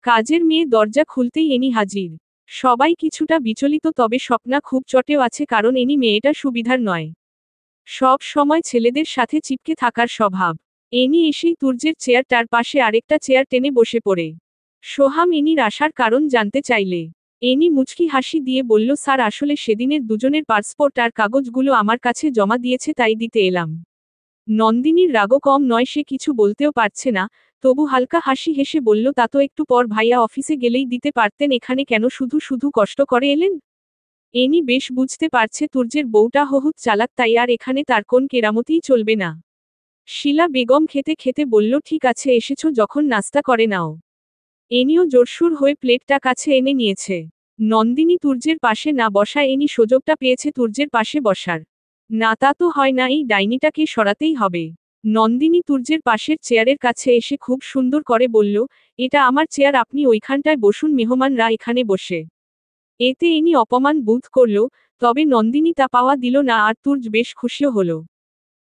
কাজের মেয়ে দরজা খুলতেই এনি হাজির। সবাই কিছুটা বিচলিত, তবে স্বপ্না খুব চটেও আছে, কারণ এনি মেয়েটা সুবিধার নয়। সব সময় ছেলেদের সাথে চিপকে থাকার স্বভাব। এনি এসেই তুর্যের চেয়ারটার পাশে আরেকটা চেয়ার টেনে বসে পড়ে। সোহাম এনির আসার কারণ জানতে চাইলে এনি মুচকি হাসি দিয়ে বলল, স্যার আসলে সেদিনের দুজনের পাসপোর্ট আর কাগজগুলো আমার কাছে জমা দিয়েছে, তাই দিতে এলাম। নন্দিনীর রাগও কম নয়, সে কিছু বলতেও পারছে না, তবু হালকা হাসি হেসে বলল, তা তো একটু পর ভাইয়া অফিসে গেলেই দিতে পারতেন, এখানে কেন শুধু শুধু কষ্ট করে এলেন? এনি বেশ বুঝতে পারছে তুর্যের বউটা বহুত চালাক, তাই আর এখানে তার কোন কেরামতিই চলবে না। শিলা বেগম খেতে খেতে বলল, ঠিক আছে, এসেছো যখন নাস্তা করে নাও। এনিও জোরসুর হয়ে প্লেটটা কাছে এনে নিয়েছে। নন্দিনী তুর্যের পাশে না বসা, এনি সুযোগটা পেয়েছে তুর্যের পাশে বসার। না তা তো হয় না, এই ডাইনিটাকে সরাতেই হবে। নন্দিনী তুর্যের পাশের চেয়ারের কাছে এসে খুব সুন্দর করে বলল, এটা আমার চেয়ার, আপনি ওইখানটায় বসুন, মেহমানরা এখানে বসে। এতে এনি অপমান বোধ করল, তবে নন্দিনী তা পাওয়া দিল না, আর তুর্য বেশ খুশিও হল।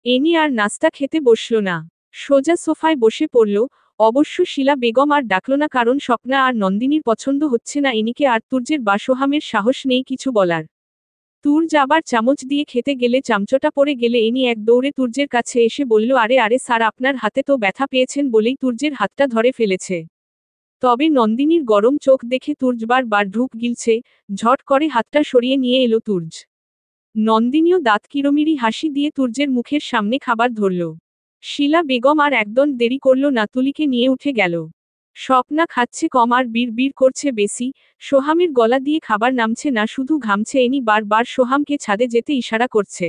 এনি আর নাস্তা খেতে বসল না, সোজা সোফায় বসে পড়ল। অবশ্য শিলা বেগম আর ডাকল না, কারণ স্বপ্না আর নন্দিনীর পছন্দ হচ্ছে না এনিকে, আর তুর্যের বা সোহামের সাহস নেই কিছু বলার। তুর্য আবার চামচ দিয়ে খেতে গেলে চামচটা পড়ে গেলে এনি এক দৌড়ে তুর্যের কাছে এসে বলল, আরে আরে স্যার, আপনার হাতে তো ব্যথা পেয়েছেন বলেই তুর্যের হাতটা ধরে ফেলেছে। তবে নন্দিনীর গরম চোখ দেখে তুর্য বার ঢুক গিলছে, ঝট করে হাতটা সরিয়ে নিয়ে এলো তুর্য। নন্দিনীও দাঁত কিরমিরি হাসি দিয়ে তুর্যের মুখের সামনে খাবার ধরল। শিলা বেগম আর একদম দেরি করল না, তুলিকে নিয়ে উঠে গেল। স্বপ্না খাচ্ছে কম আর বিড় করছে বেশি। সোহামের গলা দিয়ে খাবার নামছে না, শুধু ঘামছে। এনি বার সোহামকে ছাদে যেতে ইশারা করছে।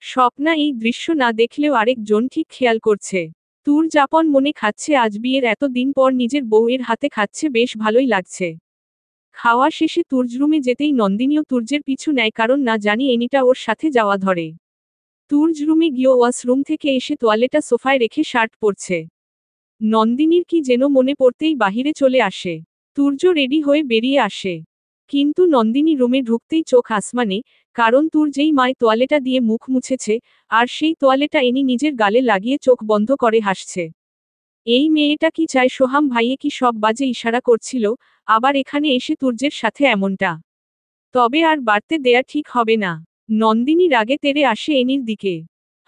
স্বপ্না এই দৃশ্য না দেখলেও আরেকজন ঠিক খেয়াল করছে। তুর্য আপন মনে খাচ্ছে, আজ বিয়ের এত দিন পর নিজের বউয়ের হাতে খাচ্ছে, বেশ ভালোই লাগছে। খাওয়া শেষে তুর্য রুমে যেতেই নন্দিনীও তুর্যের পিছু নেয়, কারণ না জানি এনিটা ওর সাথে যাওয়া ধরে। তুর্য রুমে গিয়ে ওয়াশরুম থেকে এসে তোয়ালেটা সোফায় রেখে শার্ট পরছে। নন্দিনীর কি যেন মনে পড়তেই বাহিরে চলে আসে। তুর্য রেডি হয়ে বেরিয়ে আসে, কিন্তু নন্দিনী রুমে ঢুকতেই চোখ আসমানে, কারণ তুর্যেই মায় তোয়ালেটা দিয়ে মুখ মুছেছে, আর সেই তোয়ালেটা এনি নিজের গালে লাগিয়ে চোখ বন্ধ করে হাসছে। এই মেয়েটা কি চায়? সোহাম ভাইয়ে কি সব বাজে ইশারা করছিল, আবার এখানে এসে তুর্যের সাথে এমনটা? তবে আর বাড়তে দেয়া ঠিক হবে না। নন্দিনী রাগে তেড়ে আসে এনির দিকে।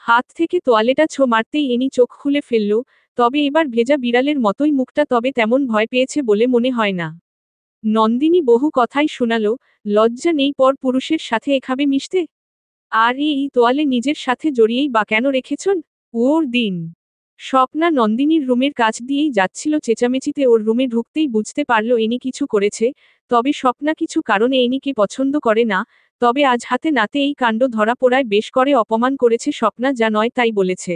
হাত থেকে তোয়ালেটা ছো মারতেই এনি চোখ খুলে ফেলল, তবে এবার ভেজা বিড়ালের মতোই মুখটা, তবে তেমন ভয় পেয়েছে বলে মনে হয় না। নন্দিনী বহু কথাই শোনালো, লজ্জা নেই পর পুরুষের সাথে এভাবে মিশতে? আর এই তোয়ালে নিজের সাথে জড়িয়েই বা কেন রেখেছন? ওর দিন। স্বপ্না নন্দিনীর রুমের কাছ দিয়েই যাচ্ছিল চেঁচামেচিতে, ওর রুমে ঢুকতেই বুঝতে পারল এনি কিছু করেছে। তবে স্বপ্না কিছু কারণে এনিকে পছন্দ করে না, তবে আজ হাতে নাতে এই কাণ্ড ধরা পড়ায় বেশ করে অপমান করেছে স্বপ্না, যা নয় তাই বলেছে।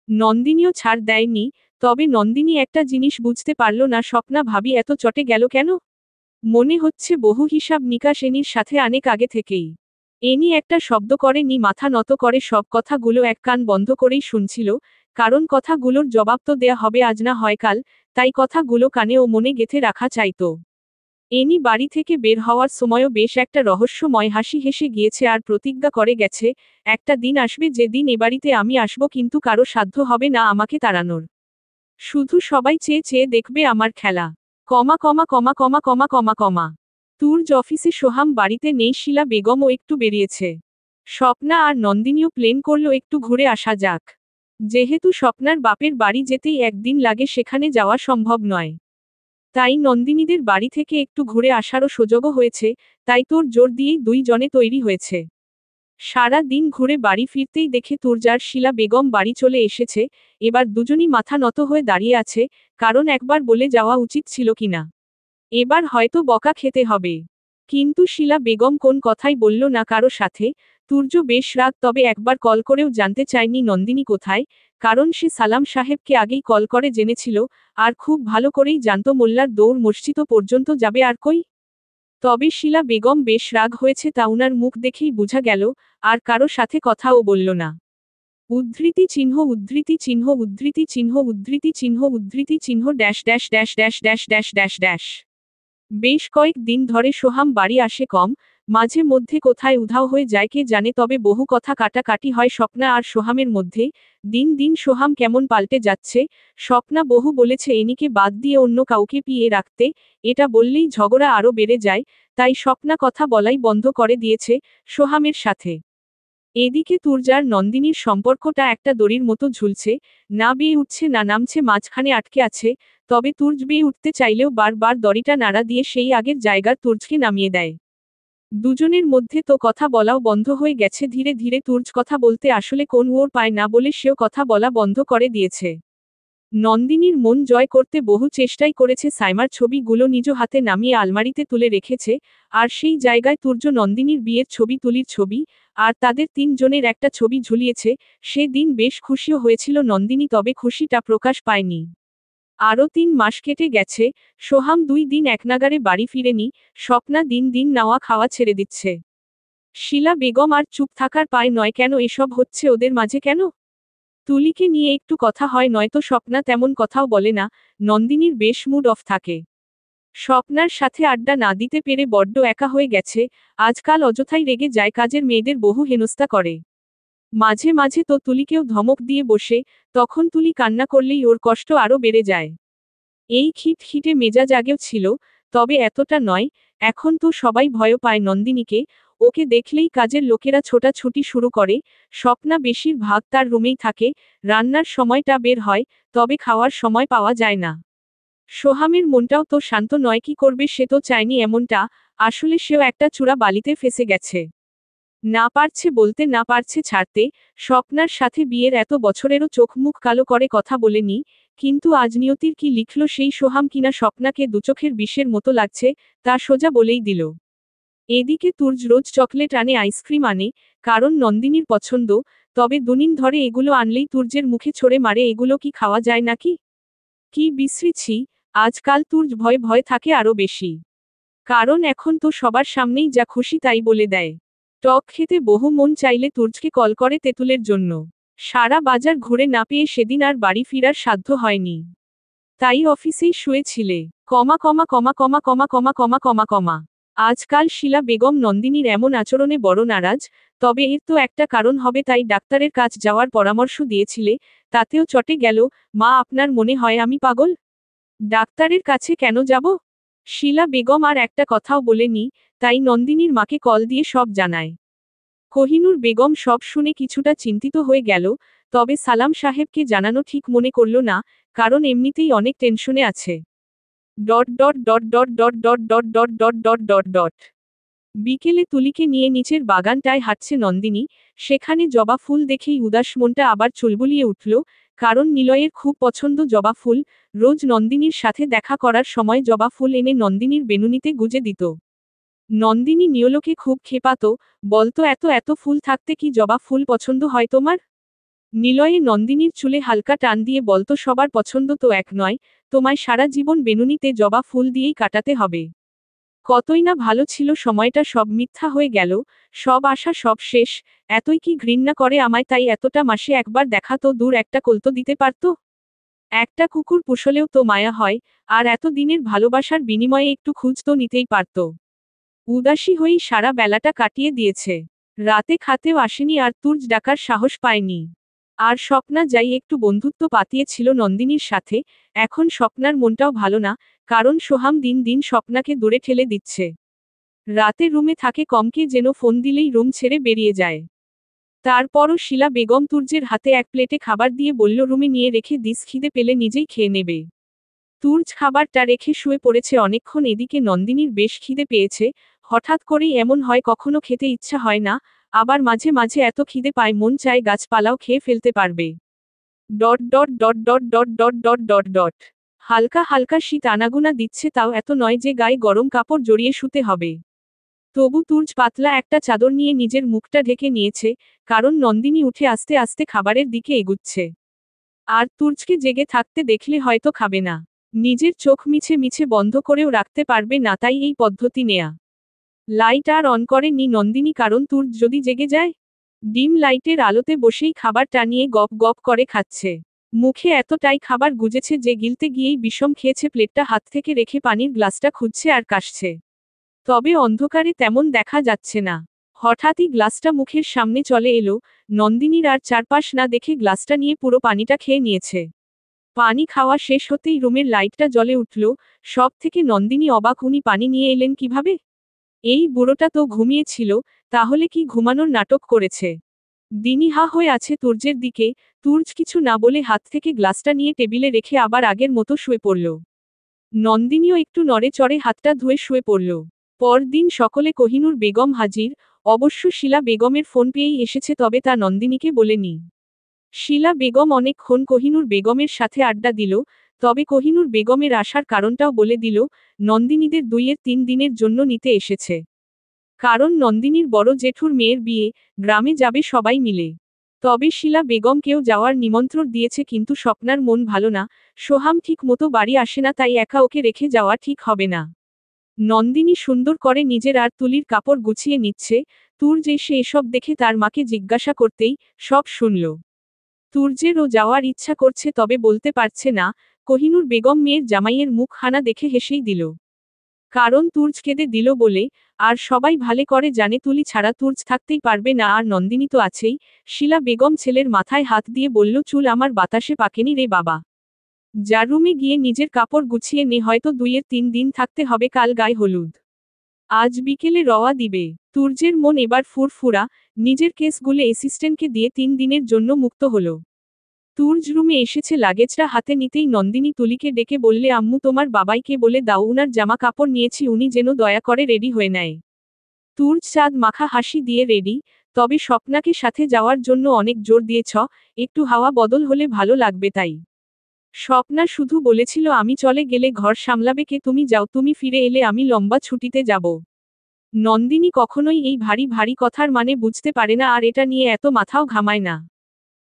নন্দিনীও ছাড় দেয়নি, তবে নন্দিনী একটা জিনিস বুঝতে পারল না, স্বপ্না ভাবি এত চটে গেল কেন? মনে হচ্ছে বহু হিসাব নিকাশ এনির সাথে অনেক আগে থেকেই। এনি একটা শব্দ করেনি, মাথা নত করে সব কথাগুলো এক কান বন্ধ করেই শুনছিল, কারণ কথাগুলোর জবাব তো দেয়া হবে আজ না হয় কাল, তাই কথাগুলো কানে ও মনে গেঁথে রাখা চাইতো। এনি বাড়ি থেকে বের হওয়ার সময়ও বেশ একটা রহস্যময় হাসি হেসে গিয়েছে, আর প্রতিজ্ঞা করে গেছে, একটা দিন আসবে যেদিন এ বাড়িতে আমি আসব, কিন্তু কারো সাধ্য হবে না আমাকে তাড়ানোর। শুধু সবাই চেয়ে চেয়ে দেখবে আমার খেলা। কমা কমা কমা কমা কমা কমা কমা। তুর্য অফিসে, সোহাম বাড়িতে নেই, শিলা বেগমও একটু বেরিয়েছে। স্বপ্না আর নন্দিনীও প্লেন করল একটু ঘুরে আসা যাক। যেহেতু স্বপ্নার বাপের বাড়ি যেতেই একদিন লাগে, সেখানে যাওয়া সম্ভব নয়। তাই নন্দিনীদের বাড়ি থেকে একটু ঘুরে আসারও সুযোগও হয়েছে, তাই তোর জোর দিয়েই দুই জনে তৈরি হয়েছে। সারা দিন ঘুরে বাড়ি ফিরতেই দেখে তুর্য আর শিলা বেগম বাড়ি চলে এসেছে। এবার দুজনই মাথা নত হয়ে দাঁড়িয়ে আছে, কারণ একবার বলে যাওয়া উচিত ছিল কিনা। এবার হয়তো বকা খেতে হবে। কিন্তু শিলা বেগম কোন কথাই বলল না কারো সাথে। তুর্য বেশ রাগ, তবে একবার কল করেও জানতে চায়নি নন্দিনী কোথায়, কারণ সে সালাম সাহেবকে আগেই কল করে জেনেছিল, আর খুব ভালো করেই জানত মোল্লার দৌড় মসজিদ পর্যন্ত যাবে আর কই। তবে শিলা বেগম বেশ রাগ হয়েছে তা উনার মুখ দেখেই বোঝা গেল, আর কারো সাথে কথাও বলল না। উদ্ধৃতি চিহ্ন উদ্ধৃতি চিহ্ন উদ্ধৃতি চিহ্ন উদ্ধৃতি চিহ্ন উদ্ধৃতি চিহ্ন dash dash dash dash dash dash dash dash. বেশ কয়েক দিন ধরে সোহাম বাড়ি আসে কম, মাঝে মধ্যে কোথায় উধাও হয়ে যায় কে জানে, তবে বহু কথা কাটাকাটি হয় স্বপ্না আর সোহামের মধ্যে। দিন দিন সোহাম কেমন পাল্টে যাচ্ছে। স্বপ্না বহু বলেছে এনিকে বাদ দিয়ে অন্য কাউকে পিয়ে রাখতে, এটা বললেই ঝগড়া আরও বেড়ে যায়, তাই স্বপ্না কথা বলাই বন্ধ করে দিয়েছে সোহামের সাথে। এদিকে তুর্যার নন্দিনীর সম্পর্কটা একটা দড়ির মতো ঝুলছে, না বেয়ে উঠছে না নামছে, মাঝখানে আটকে আছে। তবে তুর্য বেয়ে উঠতে চাইলেও বারবার দড়িটা নাড়া দিয়ে সেই আগের জায়গার তুর্যকে নামিয়ে দেয়। দুজনের মধ্যে তো কথা বলাও বন্ধ হয়ে গেছে ধীরে ধীরে। তুর্য কথা বলতে আসলে কোন ওর পায় না বলে সেও কথা বলা বন্ধ করে দিয়েছে। নন্দিনীর মন জয় করতে বহু চেষ্টাই করেছে, সাইমার ছবিগুলো নিজ হাতে নামিয়ে আলমারিতে তুলে রেখেছে, আর সেই জায়গায় তুর্য নন্দিনীর বিয়ের ছবি তুলির ছবি আর তাদের 3 জনের একটা ছবি ঝুলিয়েছে। সে দিন বেশ খুশিও হয়েছিল নন্দিনী, তবে খুশিটা প্রকাশ পায়নি। আরও 3 মাস কেটে গেছে, সোহাম 2 দিন একনাগারে বাড়ি ফিরেনি। স্বপ্না দিন দিন নাওয়া খাওয়া ছেড়ে দিচ্ছে। শিলা বেগম আর চুপ থাকার পায় নয়, কেন এসব হচ্ছে ওদের মাঝে, কেন তুলিকে নিয়ে একটু কথা হয় নয়তো স্বপ্না তেমন কথাও বলে না। নন্দিনীর বেশ মুড অফ থাকে। স্বপ্নার সাথে আড্ডা না দিতে পেরে বড্ড একা হয়ে গেছে। আজকাল অযথাই রেগে যায়, কাজের মেয়েদের বহু হেনস্থা করে। মাঝে মাঝে তো তুলিকেও ধমক দিয়ে বসে, তখন তুলি কান্না করলেই ওর কষ্ট আরও বেড়ে যায়। এই খিটখিটে মেজাজ আগেও ছিল, তবে এতটা নয়। এখন তো সবাই ভয় পায় নন্দিনীকে, ওকে দেখলেই কাজের লোকেরা ছোটাছুটি শুরু করে। স্বপ্না বেশিরভাগ তার রুমেই থাকে, রান্নার সময়টা বের হয়, তবে খাওয়ার সময় পাওয়া যায় না। সোহামের মনটাও তো শান্ত নয়, কি করবে, সে তো চায়নি এমনটা, আসলে সেও একটা চূড়া বালিতে ফেসে গেছে। না পারছে বলতে, না পারছে ছাড়তে। স্বপ্নার সাথে বিয়ের এত বছরেরও চোখ মুখ কালো করে কথা বলেনি, কিন্তু আজ নিয়তির কি লিখল সেই সোহাম কিনা স্বপ্নাকে দুচোখের বিষের মতো লাগছে, তা সোজা বলেই দিল। এদিকে তুর্য রোজ চকলেট আনে, আইসক্রিম আনে, কারণ নন্দিনীর পছন্দ, তবে দুদিন ধরে এগুলো আনলেই তুর্যের মুখে ছড়ে মারে, এগুলো কি খাওয়া যায় নাকি, কি বিশ্রী ছি। আজকাল তুর্য ভয় ভয় থাকে আরও বেশি, কারণ এখন তো সবার সামনেই যা খুশি তাই বলে দেয়। টক খেতে বহু মন চাইলে তুর্যকে কল করে তেঁতুলের জন্য। সারা বাজার ঘুরে না পেয়ে সেদিন আর বাড়ি ফিরার সাধ্য হয়নি, তাই অফিসেই শুয়েছিলে। কমা কমা কমা কমা কমা কমা কমা কমা কমা আজকাল শিলা বেগম নন্দিনীর এমন আচরণে বড় নারাজ, তবে এর তো একটা কারণ হবে, তাই ডাক্তারের কাছে যাওয়ার পরামর্শ দিয়েছিলে, তাতেও চটে গেল। মা, আপনার মনে হয় আমি পাগল? ডাক্তারের কাছে কেন যাব? শিলা বেগম আর একটা কথাও বলেনি, তাই নন্দিনীর মাকে কল দিয়ে সব জানায়। কোহিনূর বেগম সব শুনে কিছুটা চিন্তিত হয়ে গেল, তবে সালাম সাহেবকে জানানো ঠিক মনে করল না, কারণ এমনিতেই অনেক টেনশনে আছে। Dot dot dot dot dot dot dot dot dot dot dot dot বিকেলে তুলিকে নিয়ে নিচের বাগানটায় হাঁটছে নন্দিনী, সেখানে জবা ফুল দেখেই উদাস মনটা আবার চুলবুলিয়ে উঠল, কারণ নিলয়ের খুব পছন্দ জবা ফুল। রোজ নন্দিনীর সাথে দেখা করার সময় জবা ফুল এনে নন্দিনীর বেনুনিতে গুজে দিত। নন্দিনী নিয়লোকে খুব খেপাতো, বলতো এত এত ফুল থাকতে কি জবা ফুল পছন্দ হয় তোমার? নিলয়ে নন্দিনীর চুলে হালকা টান দিয়ে বলতো সবার পছন্দ তো এক নয়, তোমায় সারা জীবন বেনুনিতে জবা ফুল দিয়েই কাটাতে হবে। কতই না ভালো ছিল সময়টা, সব মিথ্যা হয়ে গেল, সব আশা সব শেষ। এতই কি ঘৃণা করে আমায়, তাই এতটা মাসে একবার দেখা তো দূর, একটা কলতো দিতে পারতো। একটা কুকুর পুষলেও তো মায়া হয়, আর এত দিনের ভালোবাসার বিনিময়ে একটু খুঁজ তো নিতেই পারত। উদাসী হয়েই সারা বেলাটা কাটিয়ে দিয়েছে। রাতে খাতেও আসেনি আর তুর্য ডাকার সাহস পায়নি। আর স্বপ্না যাই একটু বন্ধুত্ব পাতিয়েছিল নন্দিনীর সাথে, এখন স্বপ্নার মনটাও ভালো না, কারণ সোহাম দিন দিন স্বপ্নাকে দূরে ঠেলে দিচ্ছে। রাতে রুমে থাকে কমকে, যেন ফোন দিলেই রুম ছেড়ে বেরিয়ে যায়। তারপরও শিলা বেগম তুর্যের হাতে এক প্লেটে খাবার দিয়ে বলল রুমে নিয়ে রেখে দিস, খিদে পেলে নিজেই খেয়ে নেবে। তুর্য খাবারটা রেখে শুয়ে পড়েছে অনেকক্ষণ। এদিকে নন্দিনীর বেশ খিদে পেয়েছে, হঠাৎ করেই এমন হয়, কখনো খেতে ইচ্ছা হয় না, আবার মাঝে মাঝে এত খিদে পায় মন চায় গাছপালাও খেয়ে ফেলতে পারবে। Dot dot dot dot dot dot dot dot dot হালকা হালকা শীত আনাগোনা দিচ্ছে, তাও এত নয় যে গায়ে গরম কাপড় জড়িয়ে শুতে হবে। তবু তুর্য পাতলা একটা চাদর নিয়ে নিজের মুখটা ঢেকে নিয়েছে, কারণ নন্দিনী উঠে আস্তে আস্তে খাবারের দিকে এগুচ্ছে। আর তুর্যকে জেগে থাকতে দেখলে হয়তো খাবে না, নিজের চোখ মিছে মিছে বন্ধ করেও রাখতে পারবে না, তাই এই পদ্ধতি নেয়া। লাইট আর অন করে নি নন্দিনী, কারণ তুর্য যদি জেগে যায়। ডিম লাইটের আলোতে বসেই খাবার টানিয়ে গপ গপ করে খাচ্ছে। মুখে এতটাই খাবার গুজেছে যে গিলতে গিয়েই বিষম খেয়েছে। প্লেটটা হাত থেকে রেখে পানির গ্লাসটা খুঁজছে আর কাশছে। তবে অন্ধকারে তেমন দেখা যাচ্ছে না। হঠাৎই গ্লাসটা মুখের সামনে চলে এলো, নন্দিনীর আর চারপাশ না দেখে গ্লাসটা নিয়ে পুরো পানিটা খেয়ে নিয়েছে। পানি খাওয়া শেষ হতেই রুমের লাইটটা জ্বলে উঠল, সব থেকে নন্দিনী অবাক, উনি পানি নিয়ে এলেন কিভাবে? এই বুড়োটা তো ঘুমিয়েছিল, তাহলে কি ঘুমানোর নাটক করেছে? দিনি হা হয়ে আছে তুর্যের দিকে, তুর্য কিছু না বলে হাত থেকে গ্লাসটা নিয়ে টেবিলে রেখে আবার আগের মতো শুয়ে পড়ল। নন্দিনীও একটু নড়ে চড়ে হাতটা ধুয়ে শুয়ে পড়ল। পরদিন সকলে কোহিনূর বেগম হাজির, অবশ্য শিলা বেগমের ফোন পেয়েই এসেছে, তবে তা নন্দিনীকে বলেনি। শিলা বেগম অনেকক্ষণ কোহিনূর বেগমের সাথে আড্ডা দিল, তবে কোহিনূর বেগমের আসার কারণটাও বলে দিল, নন্দিনীদের 2-3 দিনের জন্য নিতে এসেছে। কারণ নন্দিনীর বড় জেঠুর মেয়ের বিয়ে, গ্রামে যাবে সবাই মিলে। তবে শিলা বেগমকেও যাওয়ার নিমন্ত্রণ দিয়েছে, কিন্তু স্বপ্নার মন ভালো না, সোহাম ঠিক মতো বাড়ি আসে না, তাই একা ওকে রেখে যাওয়া ঠিক হবে না। নন্দিনী সুন্দর করে নিজের আর তুলির কাপড় গুছিয়ে নিচ্ছে, তুর্য এসে এসব দেখে তার মাকে জিজ্ঞাসা করতেই সব শুনল। তুর্যেরও যাওয়ার ইচ্ছা করছে, তবে বলতে পারছে না। কোহিনূর বেগম মেয়ের জামাইয়ের মুখ হানা দেখে হেসেই দিল। কারণ তুর্য কেঁদে দিল বলে, আর সবাই ভালে করে জানে তুলি ছাড়া তুর্য থাকতেই পারবে না, আর নন্দিনী তো আছেই। শিলা বেগম ছেলের মাথায় হাত দিয়ে বলল, চুল আমার বাতাসে পাকেনি রে বাবা। যার রুমে গিয়ে নিজের কাপড় গুছিয়ে নে, হয়তো 2-3 দিন থাকতে হবে, কাল গায়ে হলুদ। আজ বিকেলে রওয়া দিবে। তুর্যের মন এবার ফুরফুরা, নিজের কেসগুলো অ্যাসিস্ট্যান্টকে দিয়ে 3 দিনের জন্য মুক্ত হলো। তুর্য রুমে এসেছে, লাগেজটা হাতে নিতেই নন্দিনী তুলিকে ডেকে বললে, আম্মু তোমার বাবাইকে বলে দাও উনার জামা কাপড় নিয়েছি, উনি যেন দয়া করে রেডি হয়ে নেয়। তুর্য চাঁদ মাখা হাসি দিয়ে রেডি, তবে স্বপ্নাকে সাথে যাওয়ার জন্য অনেক জোর দিয়েছ, একটু হাওয়া বদল হলে ভালো লাগবে তাই। স্বপ্না শুধু বলেছিল আমি চলে গেলে ঘর সামলাবে কে, তুমি যাও, তুমি ফিরে এলে আমি লম্বা ছুটিতে যাব। নন্দিনী কখনোই এই ভারী ভারী কথার মানে বুঝতে পারে না, আর এটা নিয়ে এত মাথাও ঘামায় না।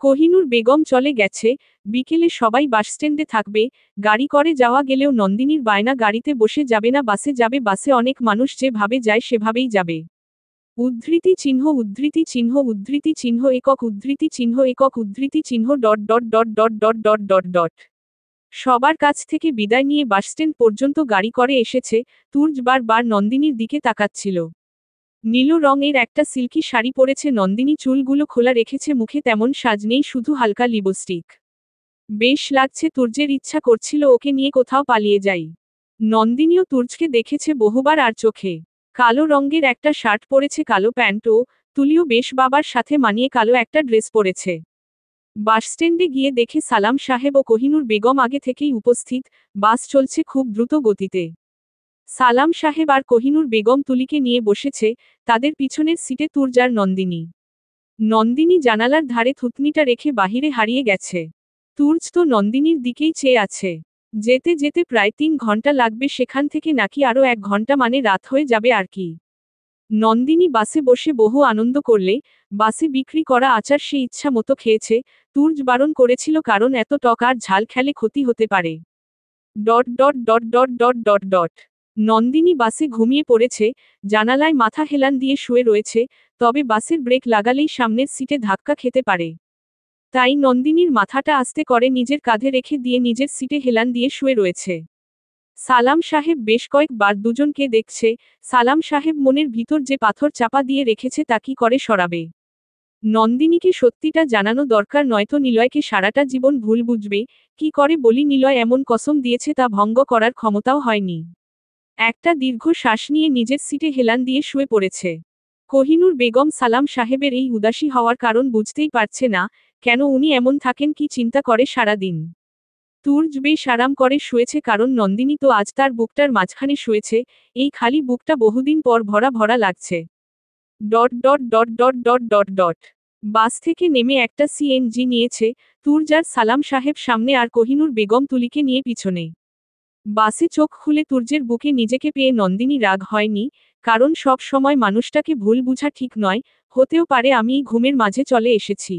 কোহিনূর বেগম চলে গেছে, বিকেলে সবাই বাসস্ট্যান্ডে থাকবে, গাড়ি করে যাওয়া গেলেও নন্দিনীর বায়না গাড়িতে বসে যাবে না, বাসে যাবে, বাসে অনেক মানুষ যেভাবে যায় সেভাবেই যাবে। উদ্ধৃতি চিহ্ন উদ্ধৃতি চিহ্ন উদ্ধৃতি চিহ্ন একক উদ্ধৃতি চিহ্ন একক উদ্ধৃতি চিহ্ন dot dot dot dot dot dot dot dot. সবার কাছ থেকে বিদায় নিয়ে বাসস্ট্যান্ড পর্যন্ত গাড়ি করে এসেছে, তুর্য বারবার নন্দিনীর দিকে তাকাচ্ছিল। নীল রঙের একটা সিল্কি শাড়ি পরেছে নন্দিনী, চুলগুলো খোলা রেখেছে, মুখে তেমন সাজ নেই, শুধু হালকা লিপস্টিক। বেশ লাগছে তুর্যের, ইচ্ছা করছিল ওকে নিয়ে কোথাও পালিয়ে যাই। নন্দিনীও তুর্যকে দেখেছে বহুবার আর চোখে। কালো রঙের একটা শার্ট পরেছে, কালো প্যান্ট, ও তুলিও বেশ বাবার সাথে মানিয়ে কালো একটা ড্রেস পরেছে। বাসস্ট্যান্ডে গিয়ে দেখে সালাম সাহেব ও কোহিনূর বেগম আগে থেকেই উপস্থিত, বাস চলছে খুব দ্রুত গতিতে। সালাম সাহেব আর কোহিনূর বেগম তুলিকে নিয়ে বসেছে, তাদের পিছনের সিটে তুর্য আর নন্দিনী। নন্দিনী জানালার ধারে থুতনিটা রেখে বাহিরে হারিয়ে গেছে। তুর্য তো নন্দিনীর দিকেই চেয়ে আছে। যেতে যেতে প্রায় 3 ঘন্টা লাগবে, সেখান থেকে নাকি আরও 1 ঘন্টা, মানে রাত হয়ে যাবে আর কি। নন্দিনী বাসে বসে বহু আনন্দ করলে, বাসে বিক্রি করা আচার সে ইচ্ছা মতো খেয়েছে, তুর্য বারণ করেছিল কারণ এত টক আর ঝাল খেলে ক্ষতি হতে পারে। Dot dot dot dot dot dot dot. Nandini বাসে ঘুমিয়ে পড়েছে, জানালায় মাথা হেলান দিয়ে শুয়ে রয়েছে, তবে বাসের ব্রেক লাগালেই সামনের সিটে ধাক্কা খেতে পারে। তাই নন্দিনীর মাথাটা আস্তে করে নিজের কাঁধে রেখে দিয়ে নিজের সিটে হেলান দিয়ে শুয়ে রয়েছে। সালাম সাহেব বেশ কয়েকবার দুজনকে দেখছে, সালাম সাহেব মনের ভিতর যে পাথর চাপা দিয়ে রেখেছে তা কি করে সরাবে। নন্দিনীকে সত্যিটা জানানো দরকার, নয়তো নিলয়কে সারাটা জীবন ভুল বুঝবে, কি করে বলি, নিলয় এমন কসম দিয়েছে তা ভঙ্গ করার ক্ষমতাও হয়নি। একটা দীর্ঘ শ্বাস নিয়ে নিজের সিটে হেলান দিয়ে শুয়ে পড়েছে। কোহিনূর বেগম সালাম সাহেবের এই উদাসী হওয়ার কারণ বুঝতেই পারছে না, কেন উনি এমন থাকেন, কি চিন্তা করে সারা দিন। তুর্য বেশ আরাম করে শুয়েছে, কারণ নন্দিনী তো আজ তার বুকটার মাঝখানে শুয়েছে, এই খালি বুকটা বহুদিন পর ভরা ভরা লাগছে। Dot dot dot dot dot dot dot. Bus থেকে নেমে একটা সিএনজি নিয়েছে, তুর্য আর সালাম সাহেব সামনে আর কোহিনূর বেগম তুলিকে নিয়ে পিছনে। বাসে চোখ খুলে তুর্যের বুকে নিজেকে পেয়ে নন্দিনী রাগ হয়নি, কারণ সব সময় মানুষটাকে ভুল বুঝা ঠিক নয়, হতেও পারে আমিই ঘুমের মাঝে চলে এসেছি।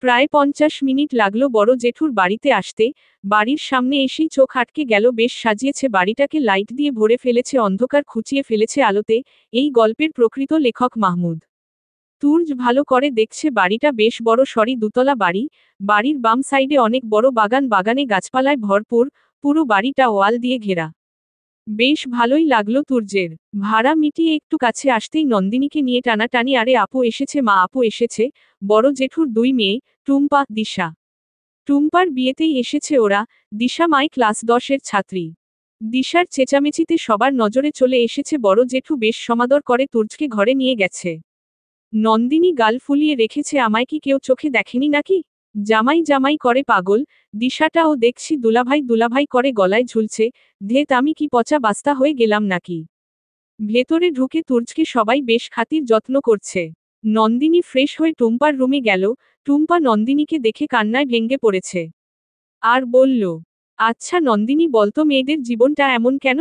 প্রায় 50 মিনিট লাগলো বড় জেঠুর বাড়িতে আসতে, বাড়ির সামনে এসেই চোখ আটকে গেল, বেশ সাজিয়েছে বাড়িটাকে, লাইট দিয়ে ভরে ফেলেছে, অন্ধকার খুঁচিয়ে ফেলেছে আলোতে, এই গল্পের প্রকৃত লেখক মাহমুদ। তুর্য ভালো করে দেখছে বাড়িটা বেশ বড় সড়ি দুতলা বাড়ি, বাড়ির বাম সাইডে অনেক বড় বাগান, বাগানে গাছপালায় ভরপুর, পুরো বাড়িটা ওয়াল দিয়ে ঘেরা। বেশ ভালোই লাগলো তুর্যের। ভাড়া মিটিয়ে একটু কাছে আসতেই নন্দিনীকে নিয়ে টানাটানি, আরে আপু এসেছে, মা আপু এসেছে, বড় জেঠুর 2 মেয়ে, টুম্পা, দিশা। টুম্পার বিয়েতেই এসেছে ওরা। দিশা মাই ক্লাস 10-এর ছাত্রী। দিশার চেঁচামেচিতে সবার নজরে চলে এসেছে বড় জেঠু বেশ সমাদর করে তুর্যকে ঘরে নিয়ে গেছে। নন্দিনী গাল ফুলিয়ে রেখেছে, আমায় কি কেউ চোখে দেখেনি নাকি? জামাই জামাই করে পাগল। দিশাটাও দেখছি দুলাভাই দুলাভাই করে গলায় ঝুলছে। ধেত, আমি কি পচা বাস্তা হয়ে গেলাম নাকি? ভেতরে ঢুকে তুর্যকে সবাই বেশ খাতির যত্ন করছে। নন্দিনী ফ্রেশ হয়ে টুম্পার রুমে গেল। টুম্পা নন্দিনীকে দেখে কান্নায় ভেঙে পড়েছে। আর বলল, আচ্ছা নন্দিনী, বলতো মেয়েদের জীবনটা এমন কেন?